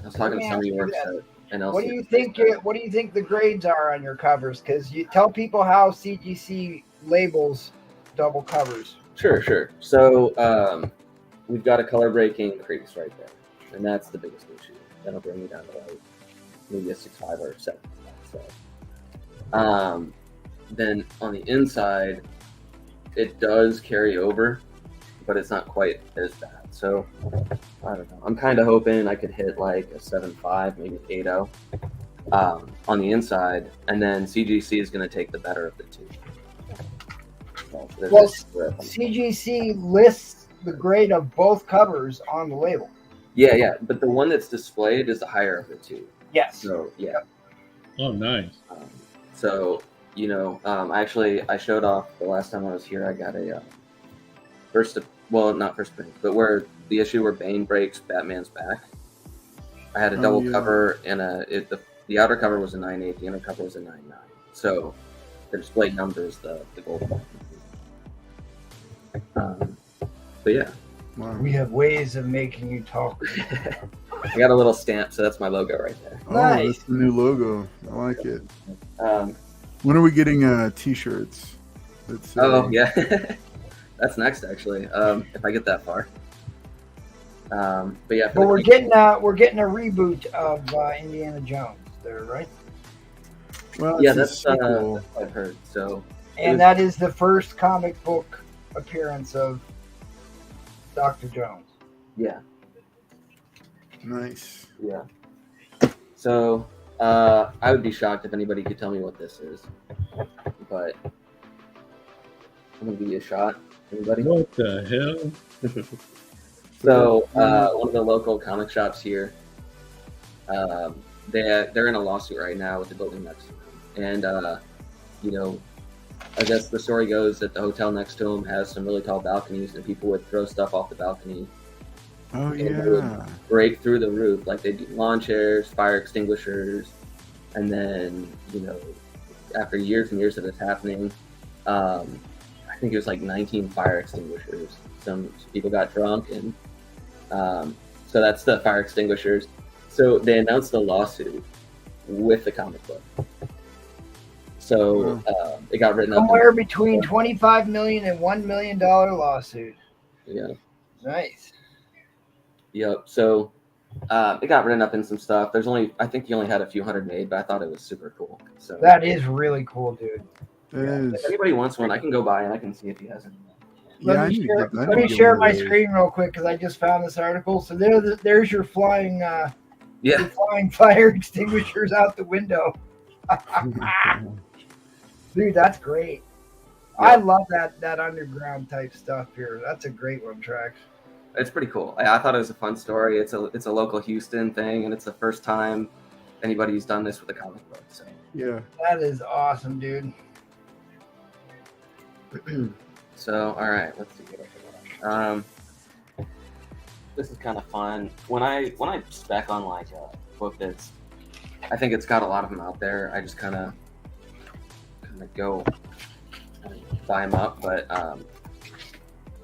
was talking to somebody who works at NLC. What do you think? What do you think the grades are on your covers? Because you tell people how CGC labels double covers. Sure. So we've got a color breaking increase right there, and that's the biggest issue. That'll bring me down to like maybe a 6.5 or 7. So, then on the inside, it does carry over, but it's not quite as bad. So I don't know. I'm kind of hoping I could hit like a 7.5, maybe 8.0 on the inside, and then CGC is going to take the better of the two. So Well, CGC lists the grade of both covers on the label. yeah, but the one that's displayed is the higher of the two. Yes. So yeah. Oh, nice. So actually, I showed off the last time I was here. I got a not first print, but where the issue where Bane breaks Batman's back. I had a double cover, and the outer cover was a 9.8, the inner cover was a 9.9. So the display number is the gold one. But yeah, Wow. We have ways of making you talk. I got a little stamp, so that's my logo right there. Oh, Nice. that's the new logo. I like it. Um, When are we getting t-shirts? Oh yeah, that's next actually. If I get that far. But yeah, But we're getting a reboot of Indiana Jones there, right? Well, yeah, it's a that's sequel. what I've heard. So And that is the first comic book appearance of Dr. Jones. yeah. Nice. Yeah. So I would be shocked if anybody could tell me what this is, but I'm gonna give you a shot. Anybody? What the hell? So one of the local comic shops here, they're in a lawsuit right now with the building next to them, and I guess the story goes that the hotel next to them has some really tall balconies, and people would throw stuff off the balcony. Oh And it would yeah. break through the roof, like they'd do lawn chairs, fire extinguishers, and then after years and years of this happening, I think it was like 19 fire extinguishers. Some people got drunk, and so that's the fire extinguishers. So they announced a lawsuit with the comic book. So it got written up. Somewhere between $25 million and $1 million lawsuit. Yeah. Nice. Yep. So it got written up in some stuff. I think he only had a few hundred made, but I thought it was super cool. So That is really cool, dude. It is. if anybody wants one, I can go by and I can see if he has any. Yeah, Let me share my screen real quick because I just found this article. So there's your flying fire extinguishers out the window. Dude, that's great. Yeah. I love that underground type stuff here. That's a great one, Trax. It's pretty cool. I thought it was a fun story. It's a local Houston thing, and it's the first time anybody's done this with a comic book. So Yeah. That is awesome, dude. So all right, let's see what I got. This is kind of fun. When I spec on like a book that's, I think it's got a lot of them out there. I just kind of go and buy them up. But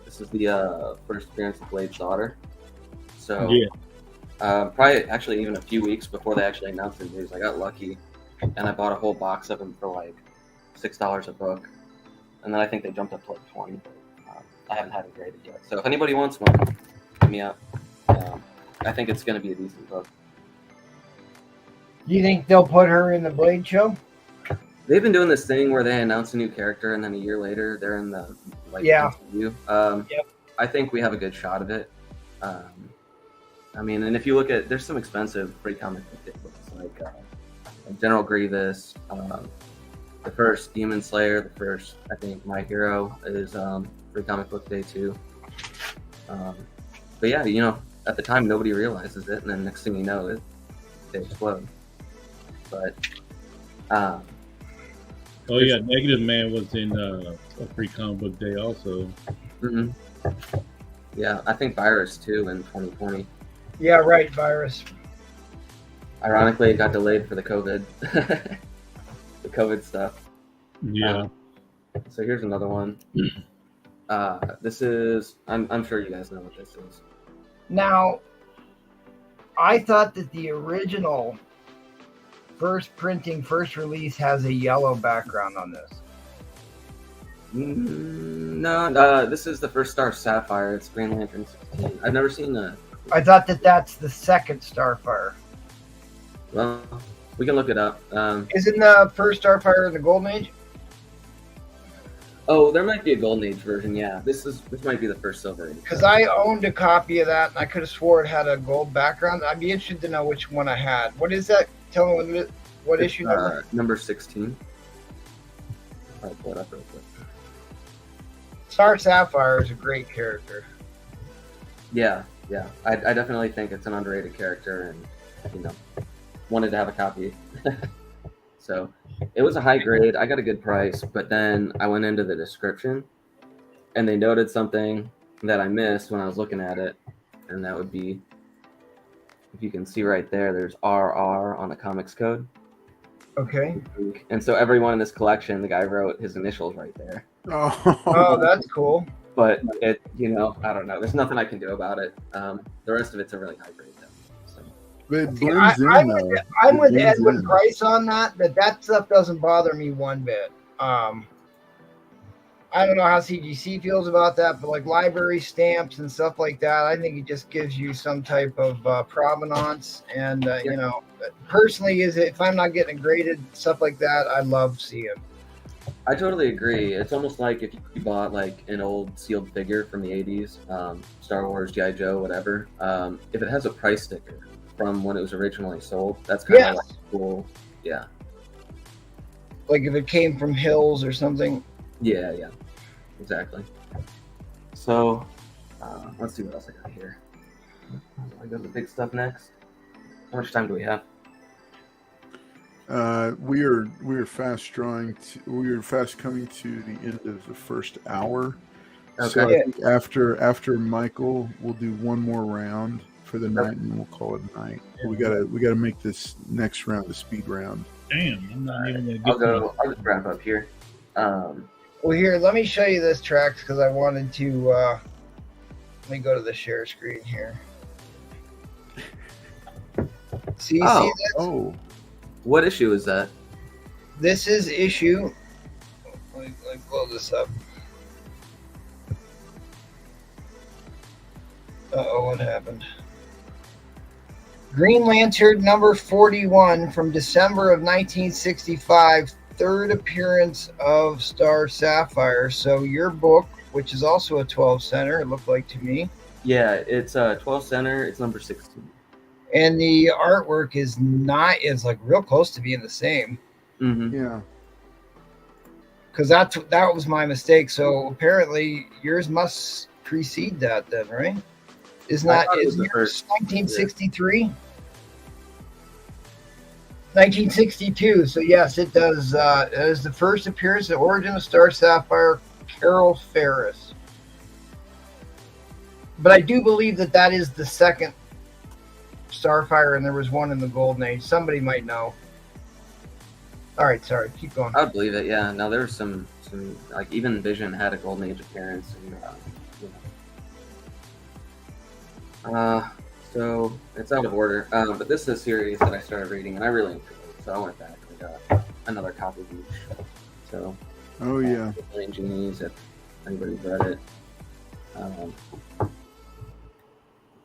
this is the first appearance of Blade's daughter. So Yeah. probably actually even a few weeks before they actually announced the news, I got lucky and I bought a whole box of them for like $6 a book. And then I think they jumped up to like 20. I haven't had it graded yet. So if anybody wants one, hit me up. I think it's going to be a decent book. Do you think they'll put her in the Blade show? They've been doing this thing where they announce a new character and then a year later they're in the interview. Yep. I think we have a good shot of it. And if you look at, there's some expensive free comic book books like General Grievous, the first Demon Slayer, the first, I think, My Hero is free comic book day too. But yeah, at the time nobody realizes it, and then next thing you know, they explode. But Oh yeah, Negative Man was in a free comic book day also. yeah, I think Virus too in 2020. Yeah, right, Virus. Ironically, it got delayed for the COVID, the COVID stuff. Yeah. So here's another one. This is, I'm sure you guys know what this is. Now, I thought that the original first release has a yellow background on this. No, this is the first Star Sapphire. It's Green Lantern 16. I've never seen a. I thought that's the second Starfire. Well, we can look it up. Isn't the first Starfire in the Golden Age? Oh, there might be a Golden Age version. Yeah, this might be the first Silver Age. Because I owned a copy of that, and I could have swore it had a gold background. I'd be interested to know which one I had. What is that? Tell me what It's, issue number? number 16. I'll pull it up real quick. Star Sapphire is a great character. Yeah. I definitely think it's an underrated character, and wanted to have a copy. So it was a high grade. I got a good price, but then I went into the description, and they noted something that I missed when I was looking at it, and that would be, if you can see right there, there's RR on the comics code. Okay. And so everyone in this collection, the guy wrote his initials right there. Oh, that's cool. But it, I don't know. There's nothing I can do about it. The rest of it's a really high grade though. So. But it See, blends in, I'm though. with It blends Edwin in. Price on that stuff doesn't bother me one bit. I don't know how CGC feels about that, but like library stamps and stuff like that, I think it just gives you some type of provenance. And personally, if I'm not getting graded stuff like that, I love seeing. I totally agree. It's almost like if you bought like an old sealed figure from the 80s, Star Wars, G.I. Joe, whatever. If it has a price sticker from when it was originally sold, that's kind of like cool. Yeah. Like if it came from Hills or something. Yeah, exactly. So, let's see what else I got here. I got the big stuff next. How much time do we have? We are fast drawing. We are fast coming to the end of the first hour. Okay. So I think after Michael, we'll do one more round for the night, and we'll call it a night. We gotta make this next round the speed round. Damn, I'm not even gonna get I'll just wrap up here. Well, here, let me show you this track because I wanted to. Let me go to the share screen here. See this? Oh, What issue is that? This is issue. Let me blow this up. Uh-oh, what happened? Green Lantern number 41 from December of 1965, third appearance of Star Sapphire. So your book, which is also a 12 center, it looked like to me. Yeah, it's 12 center. It's number 16. And the artwork is like real close to being the same. Mm-hmm. yeah. Because that was my mistake. So apparently yours must precede that then, right? Isn't I that thought it was is the yours first. 1963? 1962. So yes, it does. It is the first appearance of Origin of Star Sapphire, Carol Ferris. But I do believe that is the second Starfire, and there was one in the Golden Age. Somebody might know. All right, sorry, keep going. I believe it. Yeah. Now there was some like even Vision had a Golden Age appearance. And, so it's out of order. But this is a series that I started reading, and I really enjoyed it. So I went back and got another copy of each. So. Oh yeah. Million Genies, if anybody's read it.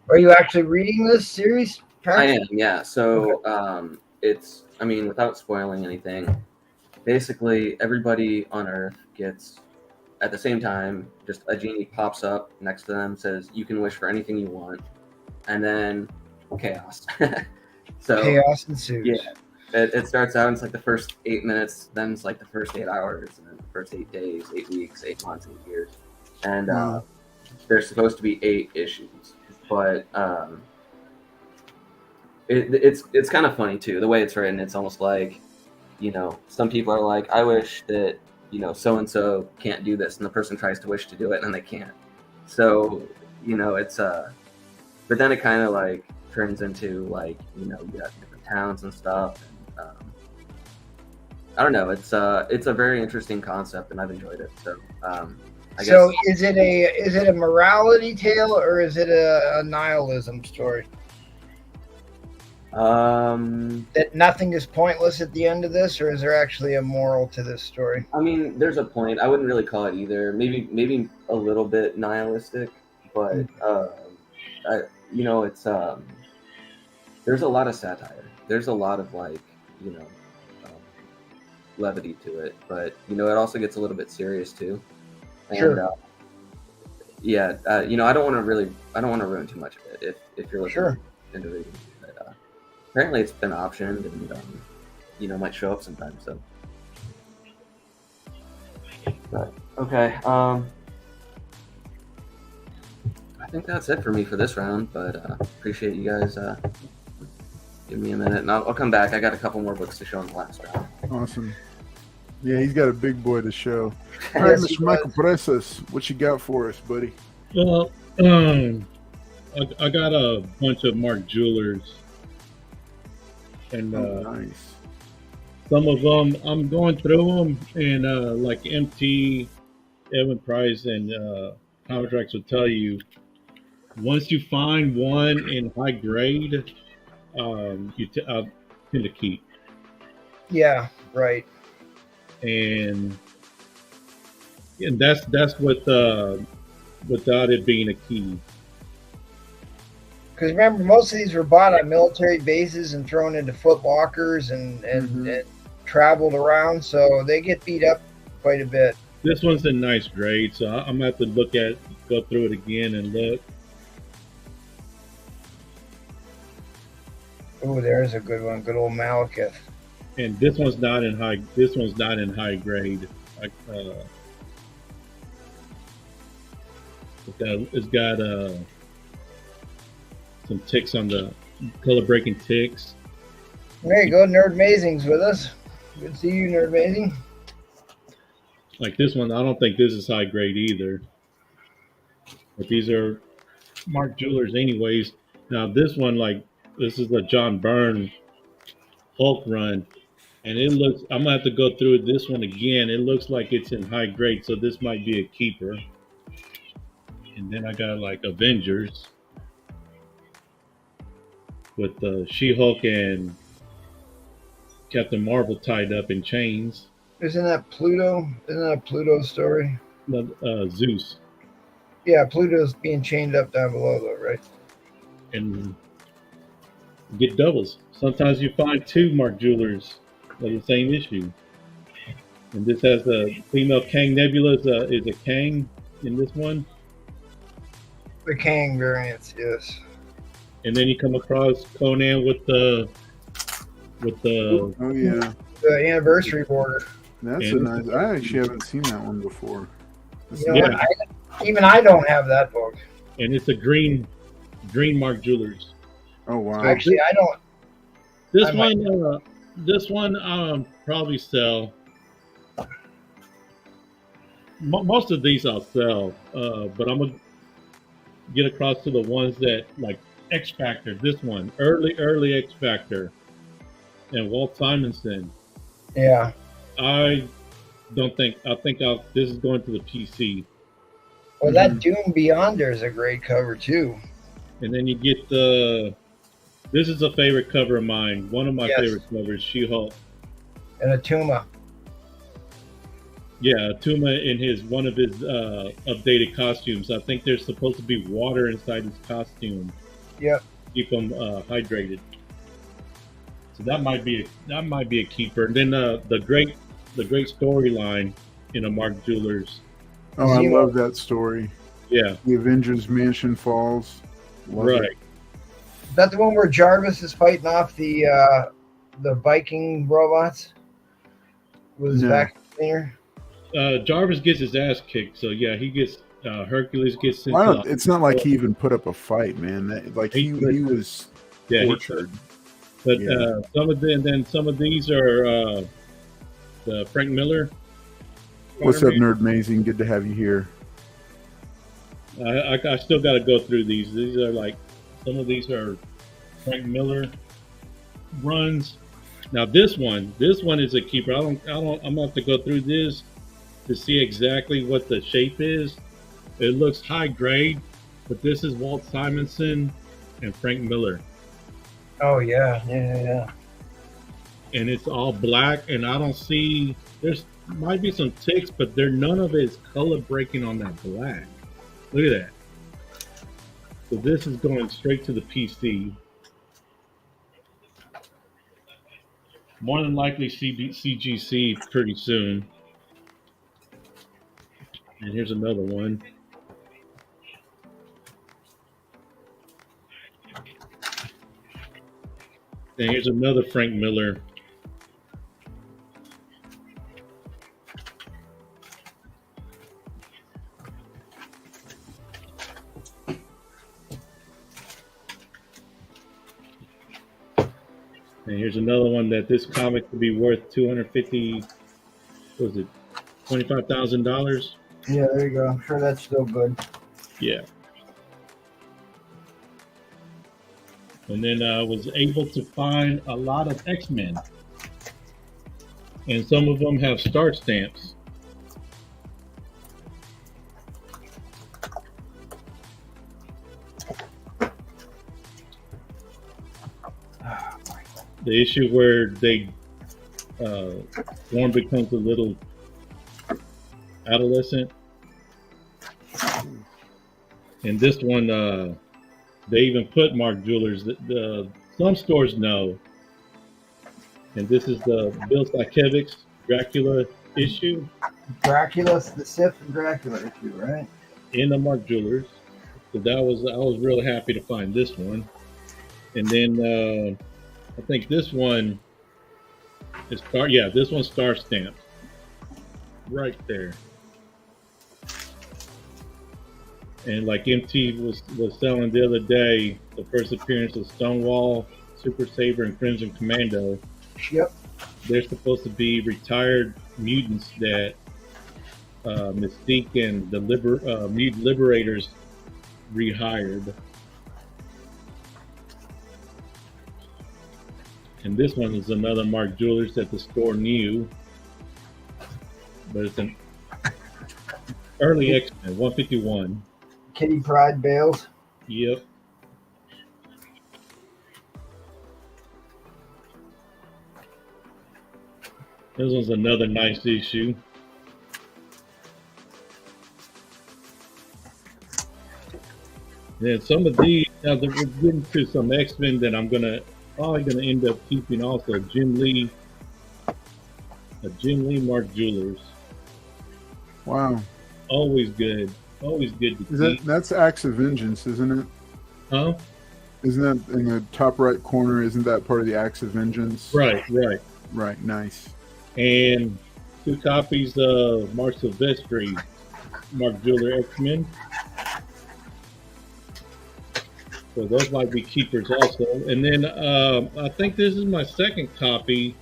Are you actually reading this series? I am, yeah. So it's, I mean, without spoiling anything, basically everybody on Earth gets, at the same time, just a genie pops up next to them, says, you can wish for anything you want, and then chaos. So Chaos ensues. yeah, it starts out, it's like the first 8 minutes, then it's like the first 8 hours, and then the first 8 days, 8 weeks, 8 months, 8 years. And Wow. there's supposed to be 8 issues. But it's kind of funny too, the way it's written. It's almost like, some people are like, I wish that, so and so can't do this, and the person tries to wish to do it and they can't. So, it's but then it kind of like turns into like, you got different towns and stuff. And, I don't know. It's a very interesting concept, and I've enjoyed it. So I guess. So is it a morality tale or is it a nihilism story? That nothing is pointless at the end of this, or is there actually a moral to this story? I mean, there's a point. I wouldn't really call it either. Maybe a little bit nihilistic, but it's there's a lot of satire. There's a lot of like levity to it, but it also gets a little bit serious too. And, Sure. I don't want to ruin too much of it if you're listening into reading. But apparently, it's been optioned and might show up sometime. So, but, okay. I think that's it for me for this round. But appreciate you guys giving me a minute, and I'll come back. I got a couple more books to show in the last round. Awesome. Yeah, he's got a big boy to show. All right, Yes, Mr. he Michael does. Presas, what you got for us, buddy? Well, I got a bunch of Mark Jewelers, and Nice. some of them I'm going through them, and like MT, Evan Price, and Contracts will tell you, once you find one in high grade, I tend to keep. Yeah, right. And that's without it being a key. Because remember, most of these were bought on military bases and thrown into Foot Lockers and traveled around, so they get beat up quite a bit. This one's in nice grade, so I'm gonna have to go through it again and look. Oh, there's a good one. Good old Malekith. And this one's not in high. This one's not in high grade. It's got some ticks on the color breaking ticks. There you go. Nerd Amazing's with us. Good to see you, Nerd Amazing. Like this one, I don't think this is high grade either. But these are Mark Jewelers anyways. Now this one, this is a John Byrne Hulk run. And it looks, I'm gonna have to go through this one again. It looks like it's in high grade, so this might be a keeper. And then I got like Avengers with She-Hulk and Captain Marvel tied up in chains. Isn't that Pluto? Isn't that a Pluto story? Zeus. Yeah, Pluto's being chained up down below, though, right? And get doubles. Sometimes you find two Mark Jewelers of the same issue. And this has a female Kang Nebula is a Kang in this one. The Kang variants, yes. And then you come across Conan with the Oh yeah, The anniversary border. that's a And- nice. I actually haven't seen that one before. You know Yeah. what? Even I don't have that book. and it's a green Mark Jewelers. Oh wow. Actually, I don't. This I might- one probably sell. Most of these I'll sell, but I'm gonna get across to the ones that like X Factor. This one, early X Factor, and Walt Simonson. Yeah. I think this is going to the PC. Well, that Doom Beyonder is a great cover, too. And then you get this is a favorite cover of mine. One of my Yes. favorite covers, She-Hulk. And a Tuma. Yeah, Tuma in one of his updated costumes. I think there's supposed to be water inside his costume. Yep. Keep him hydrated. So that might be a keeper. And then the great storyline in a Mark Jewelers. Oh, I Zemo. love that story. Yeah, The Avengers Mansion Falls. Love right. it. Is that the one where Jarvis is fighting off the Viking robots? With his No. vacuum cleaner? Jarvis gets his ass kicked. So yeah, he gets Hercules gets sent Why to don't, it's not like he even put up a fight, man. He was yeah, he- tortured. But Yeah. some of these are the Frank Miller. What's up, Spider-Man. Nerd Amazing? Good to have you here. I still got to go through these. These are like some of these are Frank Miller runs. Now this one is a keeper. I'm gonna have to go through this to see exactly what the shape is. It looks high grade, but this is Walt Simonson and Frank Miller. Oh yeah, yeah. And it's all black, and I don't see. There's might be some ticks, but none of it is color breaking on that black. Look at that. So this is going straight to the PC. More than likely CGC pretty soon. And here's another one. And here's another Frank Miller. And here's another one that this comic could be worth 250. What was it? $25,000. Yeah, there you go. I'm sure that's still good. Yeah. And then I was able to find a lot of X-Men. And some of them have star stamps. The issue where Storm becomes a little adolescent. And this one, they even put Mark Jewelers. Some stores know. And this is the Bill Sienkiewicz Dracula issue. Dracula, the Sith and Dracula issue, right? In the Mark Jewelers. So I was real happy to find this one. And then I think this one is this one's star stamped. Right there. And like MT was selling the other day, the first appearance of Stonewall, Super Saber, and Crimson Commando. Yep. They're supposed to be retired mutants that Mystique and the Mutant Liberators rehired. And this one is another Mark Jewelers that the store knew. But it's an early X-Men, 151. Kitty Pryde Bales. Yep. This one's another nice issue. Then some of these, now that we're getting to some X-Men that I'm probably gonna end up keeping also. Jim Lee Mark Jewelers. Wow. Always good to keep. That's Acts of Vengeance, isn't it? Huh? Isn't that in the top right corner? Isn't that part of the Acts of Vengeance? Right. Right, nice. And 2 copies of Mark Silvestri, Mark Jeweler X-Men. So those might be keepers also. And then I think this is my second copy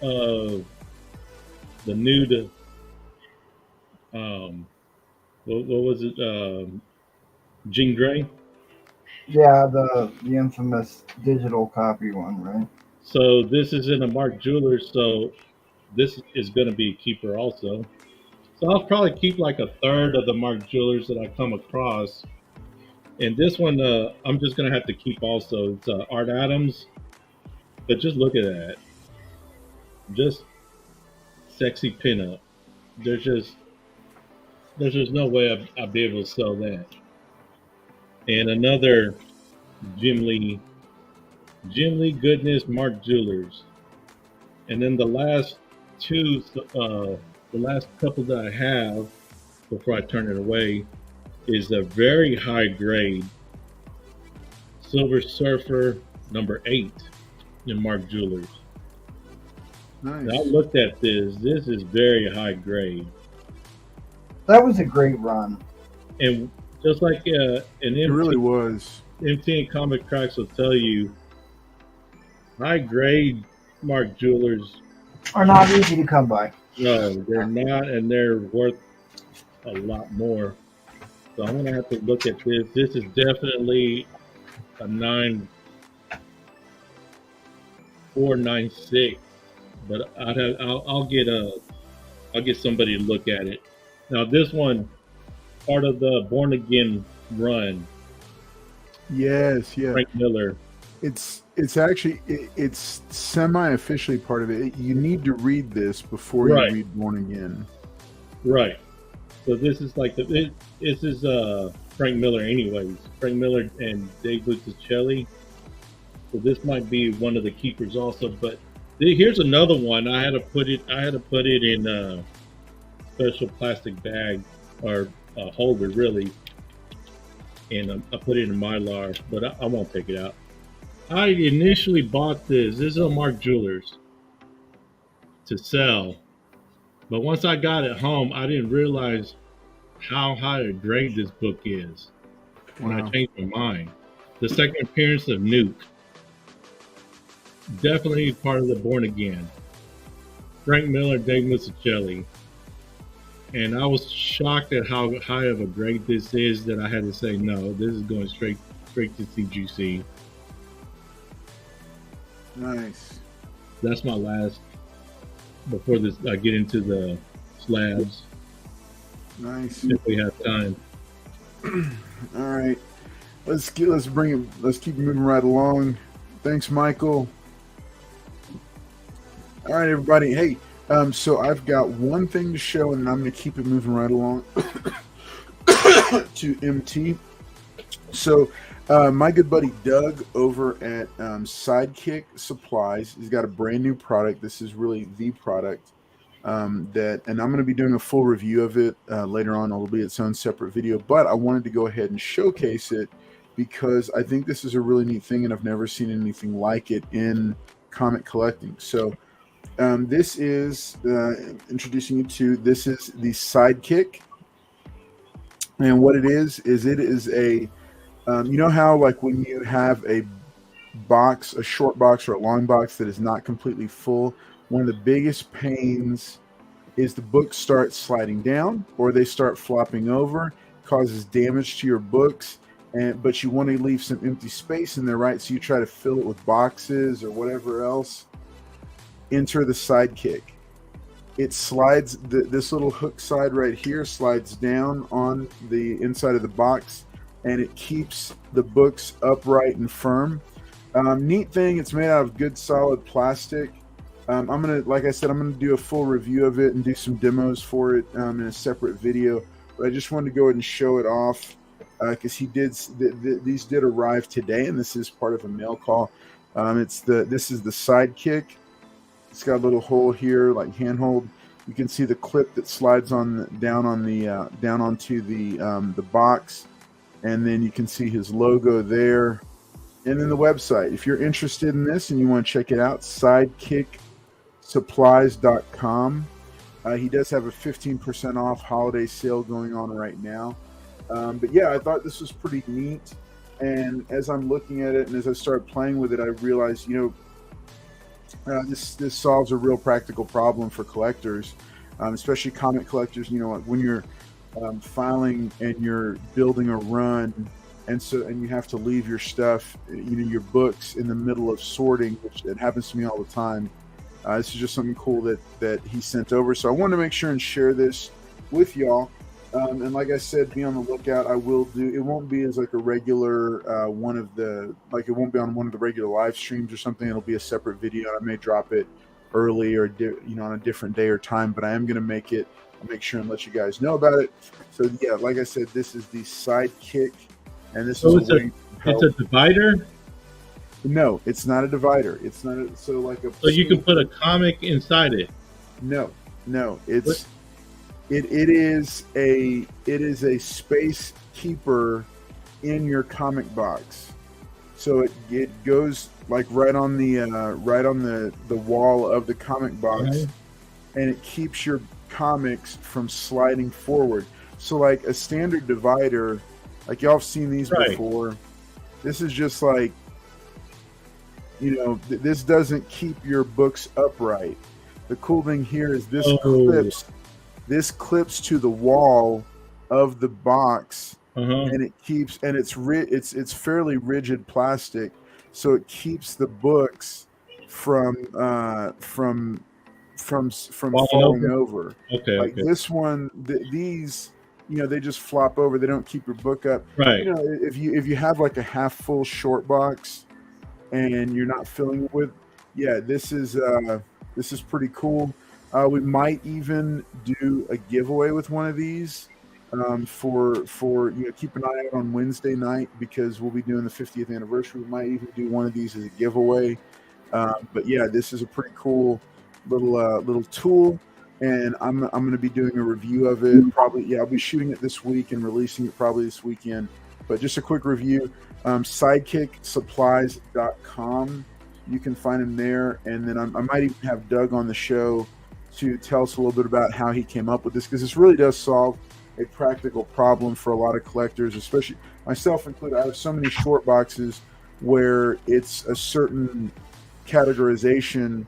of the new what was it? Jean Grey. Yeah, the infamous digital copy one, right? So this is in a Mark Jewelers, so this is going to be a keeper also. So I'll probably keep like a third of the Mark Jewelers that I come across. And this one, I'm just going to have to keep also. It's Art Adams. But just look at that. Just sexy pinup. There's just no way I'd be able to sell that. And another Jim Lee Goodness Mark Jewelers. And then the last couple that I have before I turn it away is a very high grade Silver Surfer number 8 in Mark Jewelers. Nice. Now, I looked at this. This is very high grade. That was a great run. And just like an It really was. MT and Comic Cracks will tell you, high grade Mark Jewelers Are not easy to come by. no, they're not, and they're worth a lot more. So I'm gonna have to look at this. This is definitely a 9496, but I'll get somebody to look at it. Now this one, part of the Born Again run, Yes, yeah. Frank Miller. It's actually it's semi-officially part of it. You need to read this before Right. you read Born Again. Right. So this is like this is Frank Miller, anyways. Frank Miller and Dave Buccicelli. So this might be one of the keepers also. But here's another one. I had to put it in a special plastic bag or a holder, really. And I put it in Mylar, but I won't take it out. I initially bought this. This is a Mark Jewelers to sell. But once I got it home, I didn't realize how high a grade this book is when I Wow. changed my mind. The second appearance of Nuke. Definitely part of the Born Again. Frank Miller, Dave Musichelli. And I was shocked at how high of a grade this is that I had to say, no, this is going straight to CGC. Nice. That's my last, before this I get into the slabs, Nice. if we have time. All right. Let's keep moving right along. Thanks, Michael. All right, everybody. Hey, so I've got one thing to show, and I'm going to keep it moving right along to MT. So, my good buddy Doug over at Sidekick Supplies, he's got a brand new product. This is really the product and I'm going to be doing a full review of it later on. It'll be its own separate video, but I wanted to go ahead and showcase it because I think this is a really neat thing, and I've never seen anything like it in comic collecting. So, this is introducing you to, this is the Sidekick, and what it is a you know how, like, when you have a box, a short box or a long box that is not completely full, one of the biggest pains is the books start sliding down or they start flopping over, causes damage to your books, but you want to leave some empty space in there, right? So you try to fill it with boxes or whatever else. Enter the Sidekick. It slides, this little hook side right here slides down on the inside of the box, and it keeps the books upright and firm. Neat thing, it's made out of good solid plastic. I'm gonna, like I said, I'm gonna do a full review of it and do some demos for it in a separate video. But I just wanted to go ahead and show it off because these did arrive today, and this is part of a mail call. This is the Sidekick. It's got a little hole here, like handhold. You can see the clip that slides down onto the box. And then you can see his logo there. And then the website. If you're interested in this and you want to check it out, sidekicksupplies.com. He does have a 15% off holiday sale going on right now. But yeah, I thought this was pretty neat. And as I'm looking at it and as I start playing with it, I realized, this solves a real practical problem for collectors, especially comic collectors. When you're filing and you're building a run, and you have to leave your stuff, your books in the middle of sorting, which it happens to me all the time. This is just something cool that he sent over, so I wanted to make sure and share this with y'all. And like I said, be on the lookout. I will do. It won't be as like a regular it won't be on one of the regular live streams or something. It'll be a separate video. I may drop it early or on a different day or time, but I am going to make sure and let you guys know about it. So yeah, like I said, this is the Sidekick, and this is it's a divider. No, it's not a divider. It's not so you can put a comic inside it. No, it's it is a space keeper in your comic box. So it goes like right on the wall of the comic box, Okay. And it keeps your comics from sliding forward. So like a standard divider, like y'all have seen these Right. before. This is just like, this doesn't keep your books upright. The cool thing here is this clips to the wall of the box, and it keeps, and it's fairly rigid plastic, so it keeps the books from falling over. Okay. Like this one, these they just flop over. They don't keep your book up. Right. If you have like a half full short box and you're not filling it with, this is pretty cool. We might even do a giveaway with one of these for keep an eye out on Wednesday night, because we'll be doing the 50th anniversary. We might even do one of these as a giveaway. But this is a pretty cool little tool, and I'm going to be doing a review of it. Probably, I'll be shooting it this week and releasing it probably this weekend. But just a quick review: SidekickSupplies.com. You can find him there, and then I might even have Doug on the show to tell us a little bit about how he came up with this, because this really does solve a practical problem for a lot of collectors, especially myself included. I have so many short boxes where it's a certain categorization,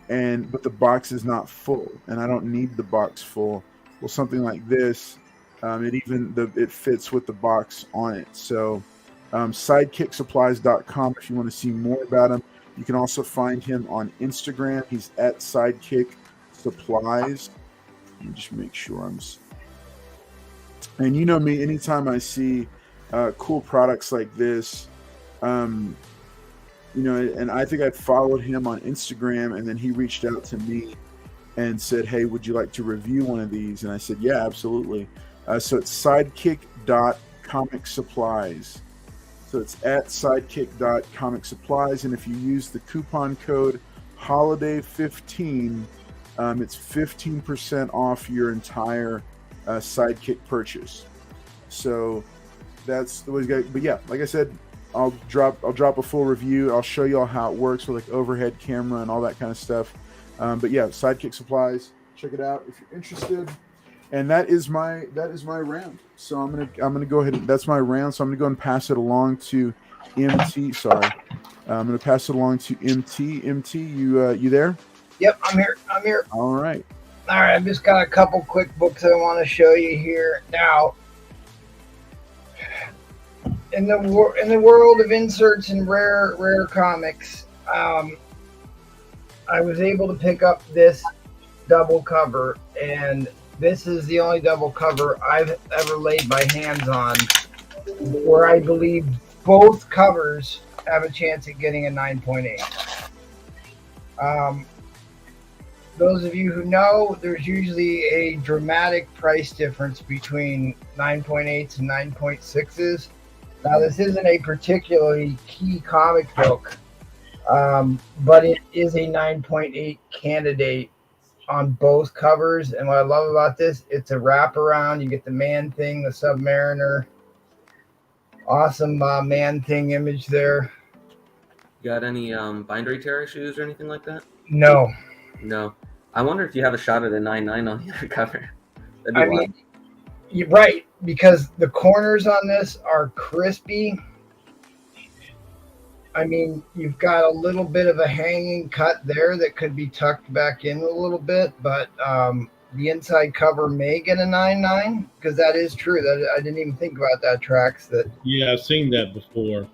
but the box is not full, and I don't need the box full. Well, something like this, it fits with the box on it. So sidekicksupplies.com if you want to see more about him. You can also find him on Instagram. He's at Sidekick Supplies. Let me just make sure and you know me, anytime I see cool products like this, and I think I followed him on Instagram, and then he reached out to me and said, "Hey, would you like to review one of these?" And I said, "Yeah, absolutely." So it's sidekick.comicsupplies. So it's at sidekick.comicsupplies, and if you use the coupon code HOLIDAY15, it's 15% off your entire Sidekick purchase. So that's the way to go. But like I said, I'll drop a full review. I'll show you all how it works with like overhead camera and all that kind of stuff. But Sidekick Supplies, check it out if you're interested. And that is my round. So I'm gonna go ahead and that's my round. So I'm gonna go and pass it along to MT. Sorry, I'm gonna pass it along to MT. MT, you there? Yep, I'm here. All right. I've just got a couple quick books I want to show you here. Now, in the world of inserts and rare comics, I was able to pick up this double cover, and this is the only double cover I've ever laid my hands on where I believe both covers have a chance at getting a 9.8. Those of you who know, there's usually a dramatic price difference between 9.8s and 9.6s. Now, this isn't a particularly key comic book, but it is a 9.8 candidate on both covers. And what I love about this, it's a wraparound. You get the Man-Thing, the Submariner. Awesome Man-Thing image there. You got any bindery tear issues or anything like that? No. I wonder if you have a shot at a 9.9 on the other cover. You're right, because the corners on this are crispy. I mean, you've got a little bit of a hanging cut there that could be tucked back in a little bit, but the inside cover may get a 9.9, because that is true. That I didn't even think about that, Trax. I've seen that before.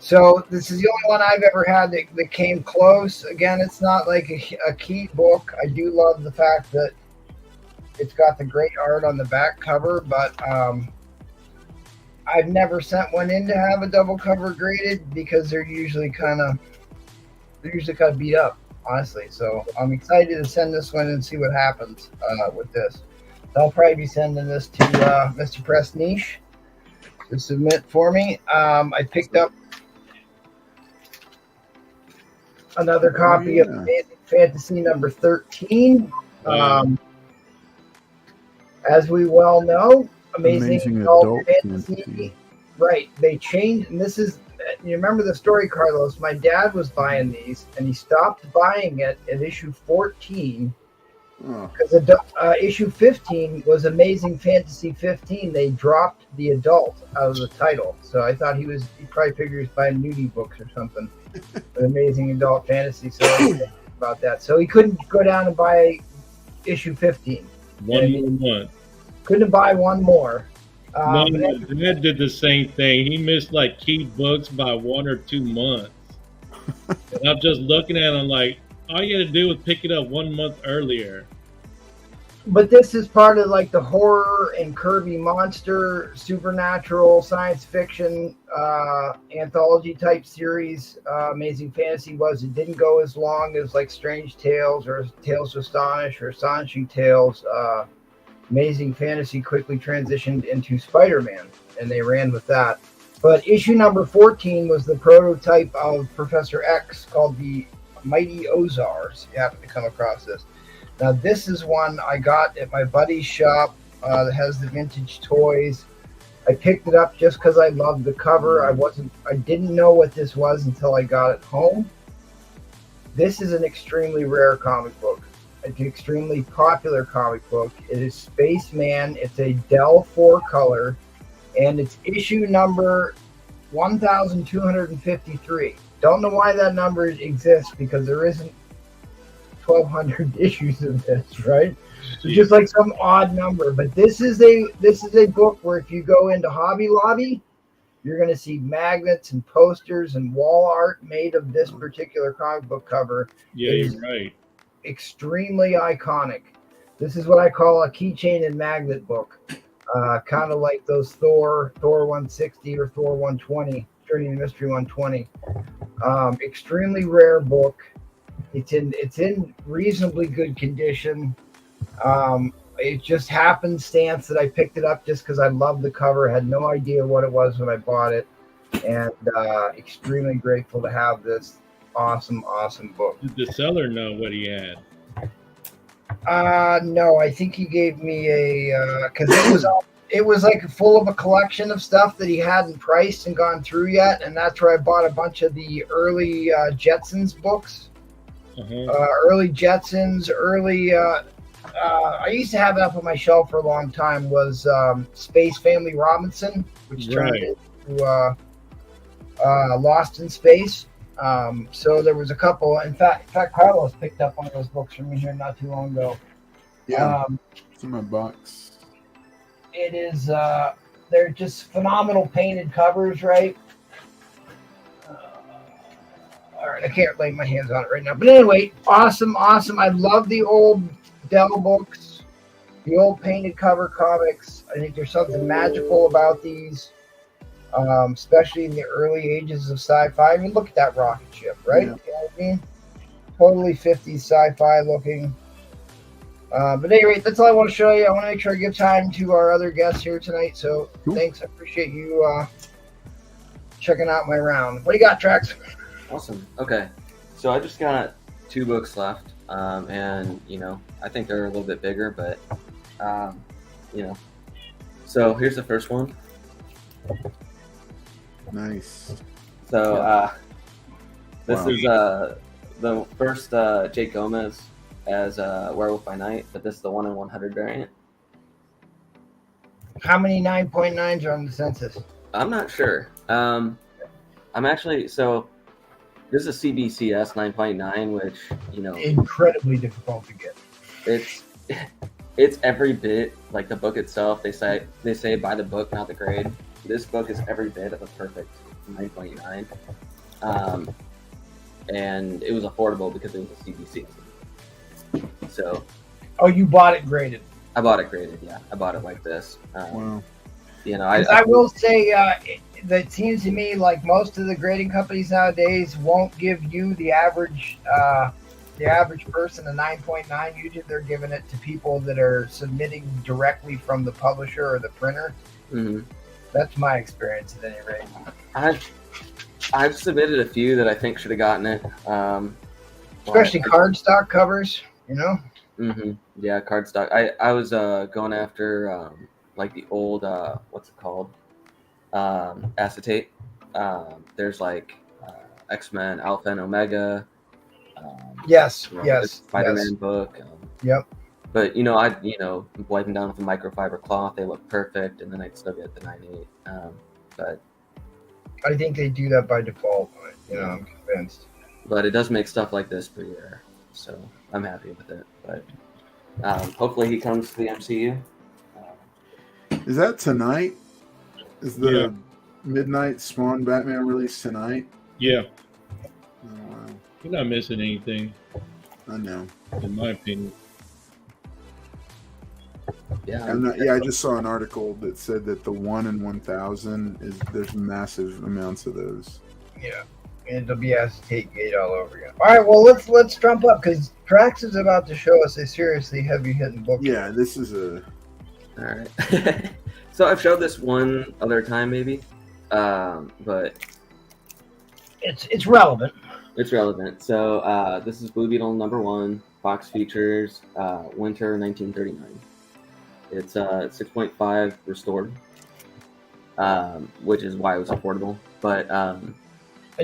So this is the only one I've ever had that came close. Again, it's not like a key book. I do love the fact that it's got the great art on the back cover, but I've never sent one in to have a double cover graded, because they're usually kind of beat up, honestly. So I'm excited to send this one and see what happens with this. I'll probably be sending this to Mr. Press Niche to submit for me. I picked up another copy of Amazing Fantasy number 13. As we well know, Amazing Adult Fantasy. Right. They changed, and this is, you remember the story, Carlos? My dad was buying these, and he stopped buying it at issue 14 because issue 15 was Amazing Fantasy 15. They dropped the adult out of the title. So I thought he probably figured he was buying nudie books or something. Amazing Adult Fantasy. So about that. So he couldn't go down and buy issue 15. One more month. Couldn't buy one more. Dad did the same thing. He missed like key books by 1 or 2 months. And I'm just looking at him like, all you had to do was pick it up 1 month earlier. But this is part of like the horror and Kirby monster, supernatural, science fiction anthology type series. Amazing Fantasy was. It didn't go as long as like Strange Tales or Tales to Astonish or Astonishing Tales. Amazing Fantasy quickly transitioned into Spider-Man, and they ran with that. But issue number 14 was the prototype of Professor X called the Mighty Ozars. You happen to come across this. Now, this is one I got at my buddy's shop that has the vintage toys. I picked it up just because I loved the cover. I didn't know what this was until I got it home. This is an extremely rare comic book. It's an extremely popular comic book. It is Spaceman. It's a Dell 4-color, and it's issue number 1253. Don't know why that number exists because there isn't 1,200 issues of this, right? So just like some odd number. But this is a book where if you go into Hobby Lobby, you're going to see magnets and posters and wall art made of this particular comic book cover. Yeah, you're right. Extremely iconic. This is what I call a keychain and magnet book. Kind of like those Thor 160 or Thor 120, Journey to Mystery 120. Extremely rare book. It's in reasonably good condition. It just happenstance that I picked it up just because I loved the cover. I had no idea what it was when I bought it, and extremely grateful to have this awesome book. Did the seller know what he had? No, I think he gave me a because it was like full of a collection of stuff that he hadn't priced and gone through yet, and that's where I bought a bunch of the early Jetsons books. Early Jetsons, early. I used to have it up on my shelf for a long time. Was Space Family Robinson, which turned into Lost in Space. So there was a couple. In fact, Carlos picked up one of those books from me here not too long ago. Yeah, it's in my box. It is. They're just phenomenal painted covers, right? All right, I can't lay my hands on it right now. But anyway, awesome. I love the old Dell books, the old painted cover comics. I think there's something magical about these, especially in the early ages of sci-fi. I mean, look at that rocket ship, right? Yeah. You know what I mean? Totally 50s sci-fi looking. But at any rate, that's all I want to show you. I want to make sure I give time to our other guests here tonight. So Thanks. I appreciate you checking out my round. What do you got, Trax? Awesome. Okay. So I just got 2 books left. And, I think they're a little bit bigger, but, So here's the first one. Nice. So this is the first Jake Gomez as Werewolf by Night, but this is the 1 in 100 variant. How many 9.9s are on the census? I'm not sure. I'm actually this is a CBCS 9.9, which incredibly difficult to get. It's every bit like the book itself. They say buy the book, not the grade. This book is every bit of a perfect 9.9, and it was affordable because it was a CBCS. So, you bought it graded? I bought it graded. Yeah, I bought it like this. Wow. I will say that seems to me like most of the grading companies nowadays won't give you the average person a 9.9. Usually they're giving it to people that are submitting directly from the publisher or the printer. Mm-hmm. That's my experience at any rate. I've submitted a few that I think should have gotten it. Especially cardstock covers, Mm-hmm. Yeah, cardstock. I was going after like the old what's it called? Acetate. There's like X-Men, Alpha and Omega. Yes. Spider-Man book. Yep. But I wipe them down with a microfiber cloth. They look perfect, and then I'd still get the 9.8. But I think they do that by default. I'm convinced. But it does make stuff like this pretty rare, so I'm happy with it. But hopefully he comes to the MCU. Is that tonight? Is the Midnight Spawn Batman release tonight? Yeah. Oh, wow. You're not missing anything, I know. in my opinion. Yeah. I just saw an article that said that the 1 in 1,000 there's massive amounts of those. Yeah. And it'll be acetate gate all over again. All right, well let's jump up because Trax is about to show us a seriously heavy hitting book. Yeah, this is a. All right. So I've showed this one other time maybe, but It's relevant. it's relevant. So this is Blue Beetle #1, Fox Features, Winter 1939. It's 6.5 restored, which is why it was affordable. But And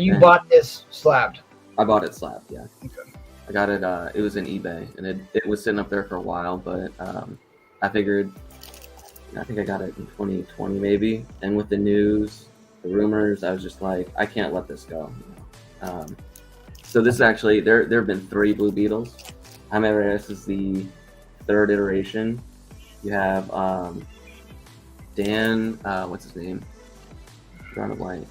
you bought this slabbed. I bought it slabbed, yeah. Okay. I got it, it was in eBay, and it was sitting up there for a while, but I figured, I think I got it in 2020 maybe, and with the news, the rumors, I was just like, I can't let this go. So this is actually, there have been 3 Blue Beetles. Jaime Reyes is the 3rd iteration. You have Dan, what's his name? Drawing a blank.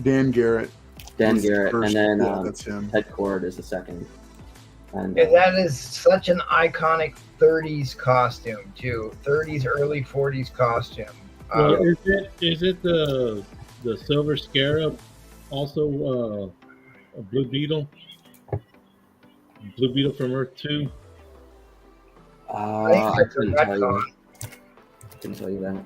Dan Garrett. Dan was the Garrett, first- and then yeah, that's him. Ted Cord is the 2nd. And And that is such an iconic 30s costume too. 30s, early 40s costume. Well, is it the Silver Scarab also a Blue Beetle? Blue Beetle from Earth 2? I couldn't tell you. Couldn't tell you that.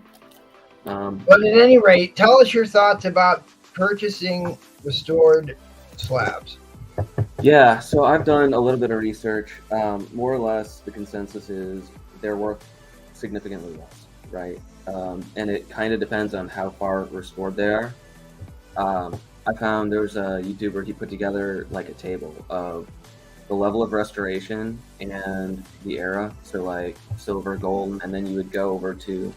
But at any rate, tell us your thoughts about purchasing restored slabs. Yeah, so I've done a little bit of research. More or less, the consensus is they're worth significantly less, right? And it kind of depends on how far restored they are. I found there was a YouTuber, he put together like a table of the level of restoration and the era. So like silver, gold, and then you would go over to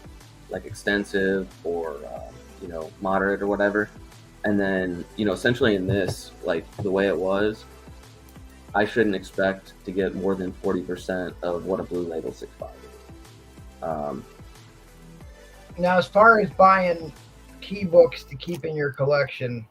like extensive or, moderate or whatever. And then, essentially in this, like the way it was, I shouldn't expect to get more than 40% of what a Blue Label 6.5 is. Now, as far as buying key books to keep in your collection,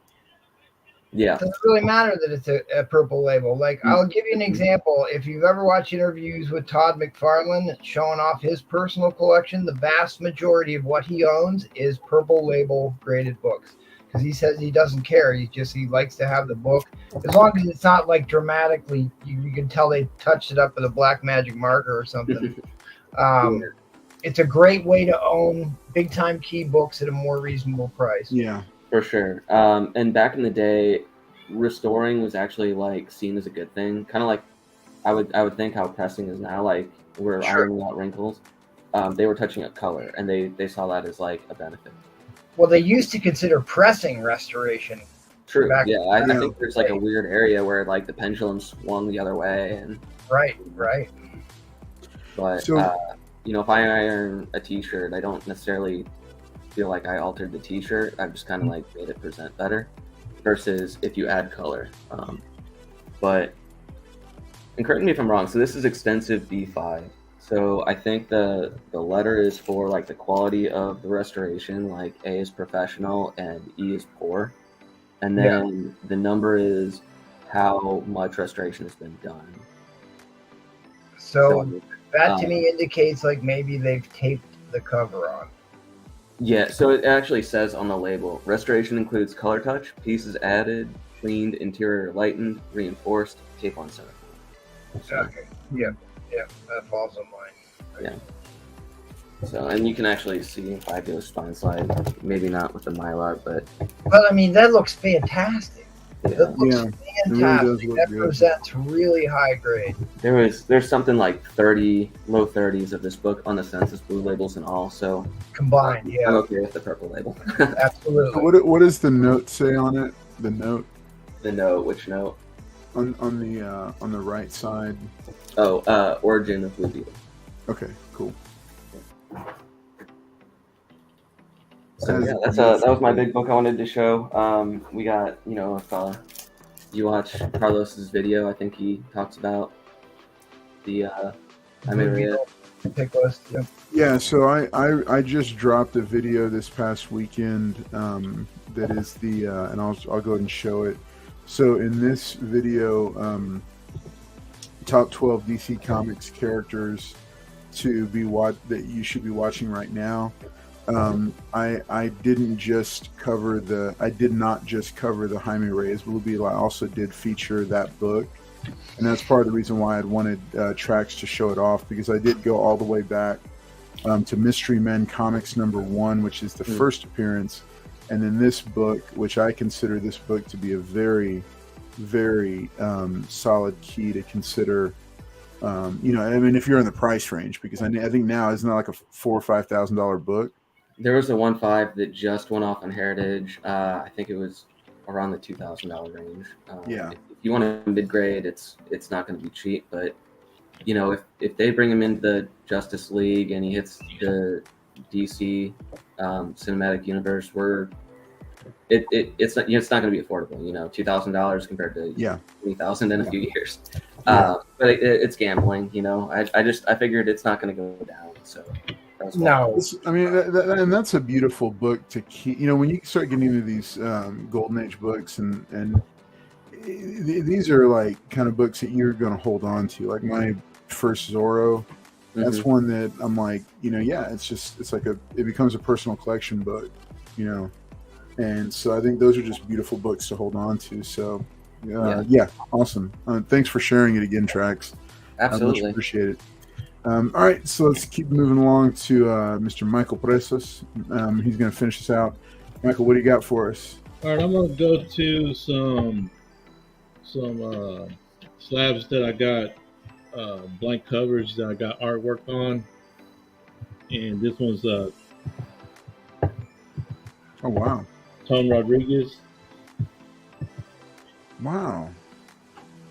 Yeah. it doesn't really matter that it's a purple label. Like, I'll give you an example. If you've ever watched interviews with Todd McFarlane showing off his personal collection, the vast majority of what he owns is purple label graded books. Because he says he doesn't care. He likes to have the book. As long as it's not like dramatically, you can tell they touched it up with a black magic marker or something. It's a great way to own big time key books at a more reasonable price. Yeah. For sure. And back in the day, restoring was actually like seen as a good thing. Kind of like I would think how pressing is now. Like we're ironing out wrinkles. They were touching up color, and they saw that as like a benefit. Well, they used to consider pressing restoration. True. Back- Yeah, I think there's like a weird area where like the pendulum swung the other way, and Right. but So- if I iron a T-shirt, I don't necessarily feel like I altered the T-shirt. I've just kind of like made it present better. Versus if you add color. And correct me if I'm wrong. So this is extensive B5. So I think the letter is for like the quality of the restoration. Like A is professional and E is poor, and then the number is how much restoration has been done. So that to me indicates like maybe they've taped the cover on. Yeah, so it actually says on the label, restoration includes color touch, pieces added, cleaned, interior lightened, reinforced, tape on center. So, Okay. Yeah, that falls on mine. so, and you can actually see if I do a spine slide, maybe not with the Mylar, but But I mean, that looks fantastic. yeah. That looks Yeah, fantastic. does look That good. presents really high grade. There's something like 30, low 30s of this book on the census Blue Labels and all, so Combined, I'm yeah, okay with the purple label. absolutely. What does the note say on it? The note The note, which note? on the right side. Oh, origin of Blue Beetle. Okay, cool. So That is yeah, amazing. that was my big book I wanted to show. We got, if you watch Carlos's video, I think he talks about the Blue Beetle pick list. Yeah. Yeah, so I just dropped a video this past weekend that is and I'll go ahead and show it. So in this video, top 12 DC Comics characters, to be that you should be watching right now. I did not just cover the Jaime Reyes Blue Beetle. I also did feature that book, and that's part of the reason why I'd wanted Tracks to show it off, because I did go all the way back to Mystery Men Comics #1, which is the first appearance, and then this book, which I consider this book to be a very, very solid key to consider. I mean, if you're in the price range, because I think now it's not like a $4,000 or $5,000 book. There was a 1.5 that just went off on Heritage. I think it was around the $2,000 range. Yeah. If you want a mid grade, it's not going to be cheap. But if they bring him into the Justice League and he hits the DC cinematic universe, it's not going to be affordable. $2,000 compared to $20,000 in a few years. But it's gambling. I figured it's not going to go down. So. No, I mean, and that's a beautiful book to keep. When you start getting into these Golden Age books, and these are like kind of books that you're going to hold on to. Like my first Zorro, that's one that I'm like, it becomes a personal collection book, and so I think those are just beautiful books to hold on to. So, awesome. Thanks for sharing it again, Trax. Absolutely, I much appreciate it. All right, so let's keep moving along to Mr. Michael Presos. He's going to finish us out. Michael, what do you got for us? All right, I'm going to go to some slabs that I got, blank covers that I got artwork on. And this one's oh, wow. Tom Rodriguez. Wow.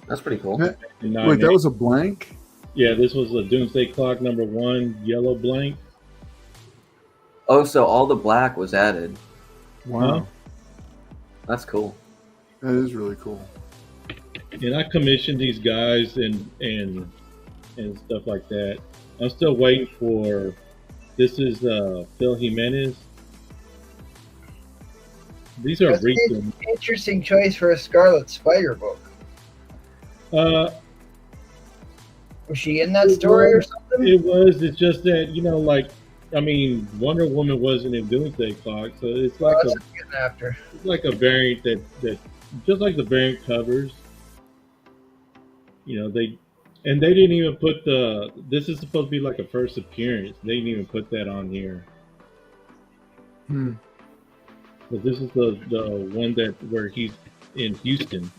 That's pretty cool. Wait, that was a blank? Yeah, this was a Doomsday Clock #1 yellow blank. Oh, so all the black was added. Wow. Huh? That's cool. That is really cool. And I commissioned these guys and stuff like that. I'm still waiting for. This is Phil Jimenez. These are that's recent. an interesting choice for a Scarlet Spider book. Was she in that story or something? It was. It's just that Wonder Woman wasn't in Doomsday Clock, so it's like it's like a variant that just like the variant covers. They didn't even put this is supposed to be like a first appearance. They didn't even put that on here. But this is the one where he's in Houston.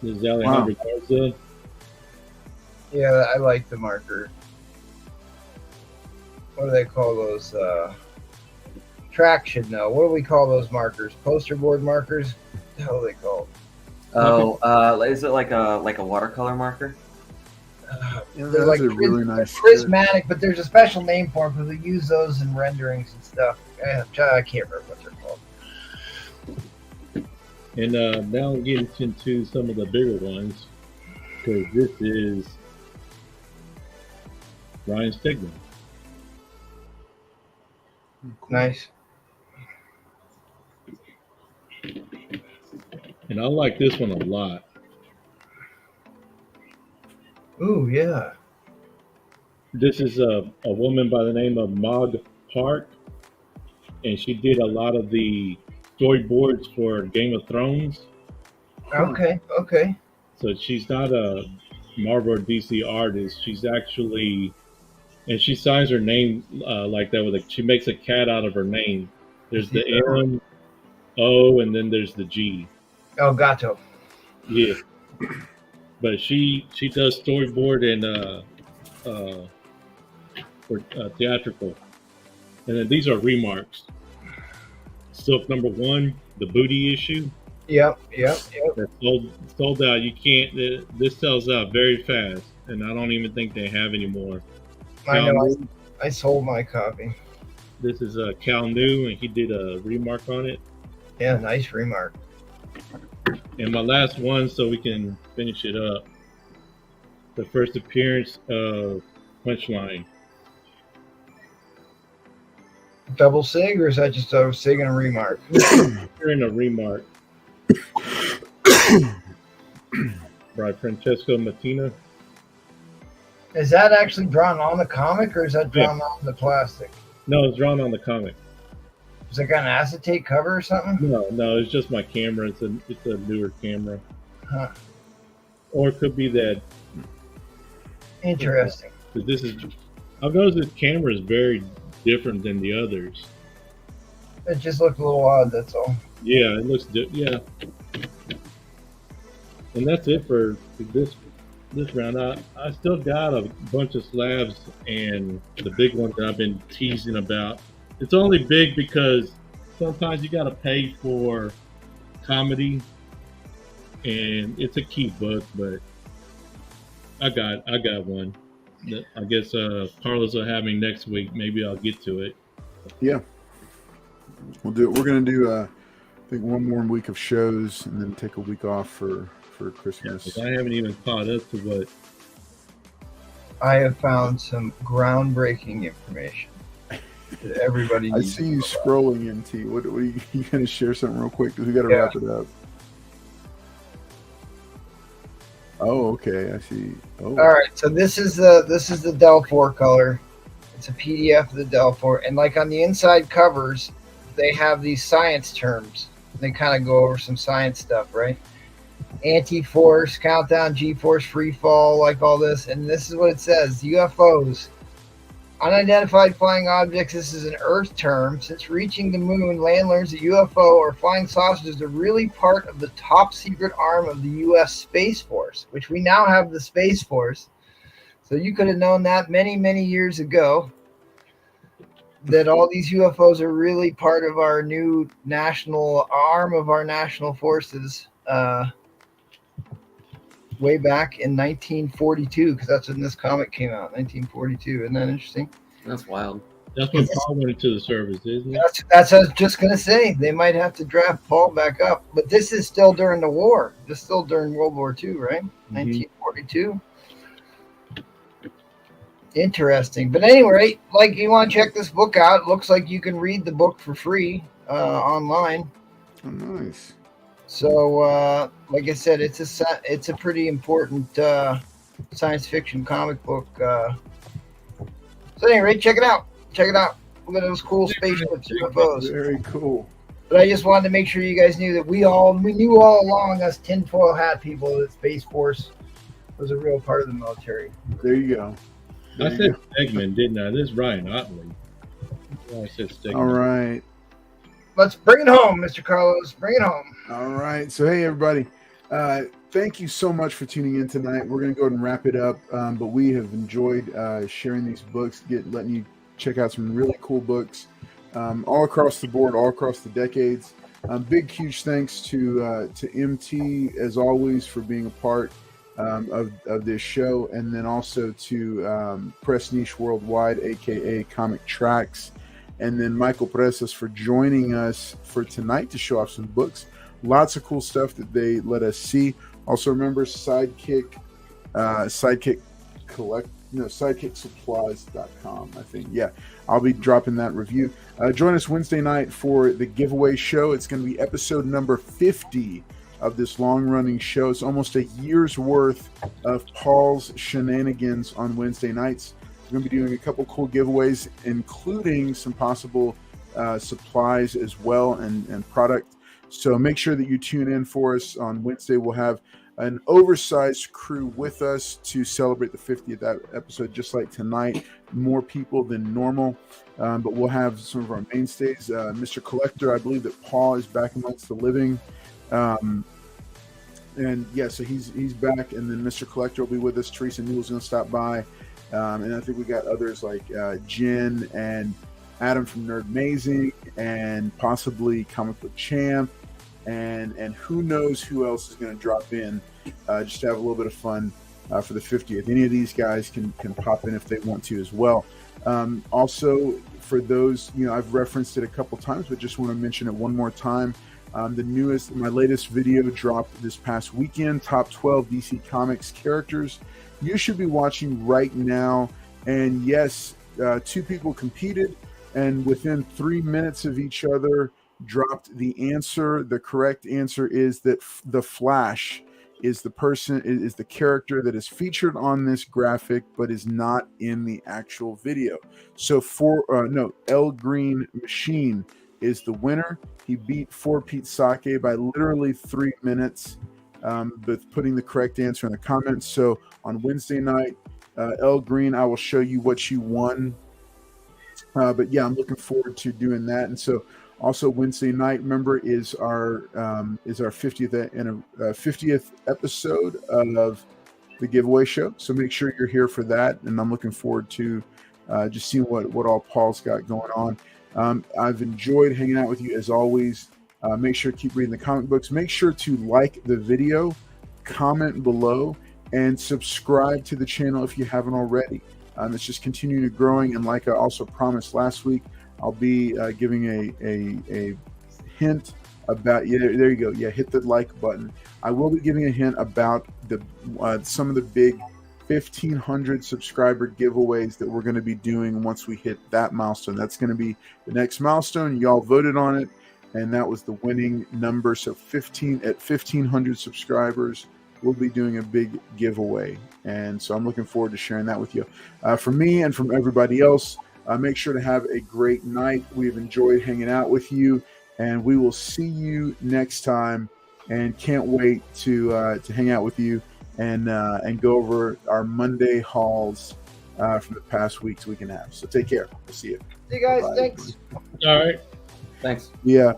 This is Alejandro Garza. Yeah, I like the marker. What do they call those? Traction, though. What do we call those markers? Poster board markers? What the hell are they called? Oh, is it like a watercolor marker? They're like really nice prismatic, but there's a special name for them because we use those in renderings and stuff. I can't remember what they're called. And now I'm getting into some of the bigger ones, because this is Ryan Stegman. Nice. And I like this one a lot. Ooh, yeah. This is a woman by the name of Maud Park, and she did a lot of the storyboards for Game of Thrones. Okay. So she's not a Marvel or DC artist. She's actually, and she signs her name like that she makes a cat out of her name. There's the M, O, and then there's the G. Oh, Gato. Yeah. But she does storyboard and for theatrical. And then these are remarks. Silk #1, the booty issue. Yep. That's sold out. You can't. This sells out very fast, and I don't even think they have anymore. I know. I sold my copy. This is Cal New, and he did a remark on it. Yeah, nice remark. And my last one, so we can finish it up. The first appearance of Punchline. Double sig, or is that just a sig and a remark? Hearing a remark. by Francesco Mattina. Is that actually drawn on the comic, or is that drawn on the plastic? No, it's drawn on the comic. Is it got an acetate cover or something? No, it's just my camera. It's a newer camera. Huh. Or it could be that. Interesting. This is, I've noticed this camera is very different than the others. It just looked a little odd, that's all. Yeah, it looks yeah. And that's it for this round. I still got a bunch of slabs and the big one that I've been teasing about. It's only big because sometimes you got to pay for comedy, and it's a key book. But I got one. I guess Carlos will have me next week. Maybe I'll get to it. Yeah, we'll do it. We're gonna do I think one more week of shows and then take a week off for Christmas. Yeah, I haven't even caught up to what. I have found some groundbreaking information that everybody I needs. see you scrolling, MT. What are you gonna share something real quick because we got to Yeah. wrap it up. Oh, okay. I see. Oh, All right, so this is the Delphor color. It's a PDF of the Delphor, and like on the inside covers, they have these science terms. They kind of go over some science stuff, right? Anti-force, countdown, G-force, free fall, like all this. And this is what it says: UFOs, unidentified flying objects. This is an Earth term. Since reaching the moon, land learns that UFO or flying saucers are really part of the top secret arm of the U.S. Space Force, which we now have the Space Force. So you could have known that many, many years ago, that all these UFOs are really part of our new national arm of our national forces. Way back in 1942, because that's when this comic came out, 1942. Isn't that interesting? That's wild. That's when Paul went into the service, isn't it? That's what I was just going to say. They might have to draft Paul back up. But this is still during the war. This is still during World War II, right? 1942. Interesting. But anyway, like, you want to check this book out. It looks like you can read the book for free online. oh, nice. So, like I said, it's a pretty important science fiction comic book. So anyway, check it out. Check it out. Look at those cool spaceships, UFOs. Very cool. But I just wanted to make sure you guys knew that we knew all along, us tinfoil hat people, that Space Force was a real part of the military. There you go. I said Stegman, didn't I? This is Ryan Otley. Oh, I said Stegman. All right. Let's bring it home, Mr. Carlos. Bring it home. All right. So, hey, everybody. Thank you so much for tuning in tonight. We're going to go ahead and wrap it up. But we have enjoyed sharing these books, letting you check out some really cool books all across the board, all across the decades. Big, huge thanks to MT, as always, for being a part of this show. And then also to Press Niche Worldwide, a.k.a. Comic Tracks. And then Michael Presas for joining us for tonight to show off some books. Lots of cool stuff that they let us see. Also remember sidekicksupplies.com, I think. Yeah, I'll be dropping that review. Join us Wednesday night for the giveaway show. It's going to be episode number 50 of this long-running show. It's almost a year's worth of Paul's shenanigans on Wednesday nights. We're going to be doing a couple cool giveaways, including some possible supplies as well and product. So make sure that you tune in for us on Wednesday. We'll have an oversized crew with us to celebrate the 50th episode, just like tonight. More people than normal, but we'll have some of our mainstays. Mr. Collector, I believe that Paul is back amongst the living. And yeah, so he's back. And then Mr. Collector will be with us. Teresa Newell's going to stop by. And I think we got others like Jen and Adam from Nerd Amazing, and possibly Comic Book Champ, and who knows who else is going to drop in just to have a little bit of fun for the 50th. Any of these guys can pop in if they want to as well. Also, for those, I've referenced it a couple times, but just want to mention it one more time. My latest video dropped this past weekend, Top 12 DC Comics Characters you should be watching right now. And yes, two people competed, and within 3 minutes of each other, dropped the answer. The correct answer is that the Flash is the person, is the character that is featured on this graphic but is not in the actual video. So El Green Machine is the winner. He beat 4Pete Sake by literally 3 minutes, with putting the correct answer in the comments. So on Wednesday night, El Green, I will show you what you won. But yeah, I'm looking forward to doing that. And so also Wednesday night, remember, is our 50th episode of the giveaway show. So make sure you're here for that. And I'm looking forward to just seeing what all Paul's got going on. I've enjoyed hanging out with you as always. Make sure to keep reading the comic books. Make sure to like the video, comment below, and subscribe to the channel if you haven't already. It's just continuing to growing. And like I also promised last week, I'll be giving a hint about, there you go. Yeah, hit the like button. I will be giving a hint about the some of the big 1,500 subscriber giveaways that we're going to be doing once we hit that milestone. That's going to be the next milestone. Y'all voted on it, and that was the winning number. So 1,500 subscribers, we'll be doing a big giveaway. And so I'm looking forward to sharing that with you. From me and from everybody else, make sure to have a great night. We've enjoyed hanging out with you, and we will see you next time. And can't wait to hang out with you and go over our Monday hauls from the past week and a half. So take care. We'll see you. See you guys. Bye. Thanks. All right. Thanks. Yeah.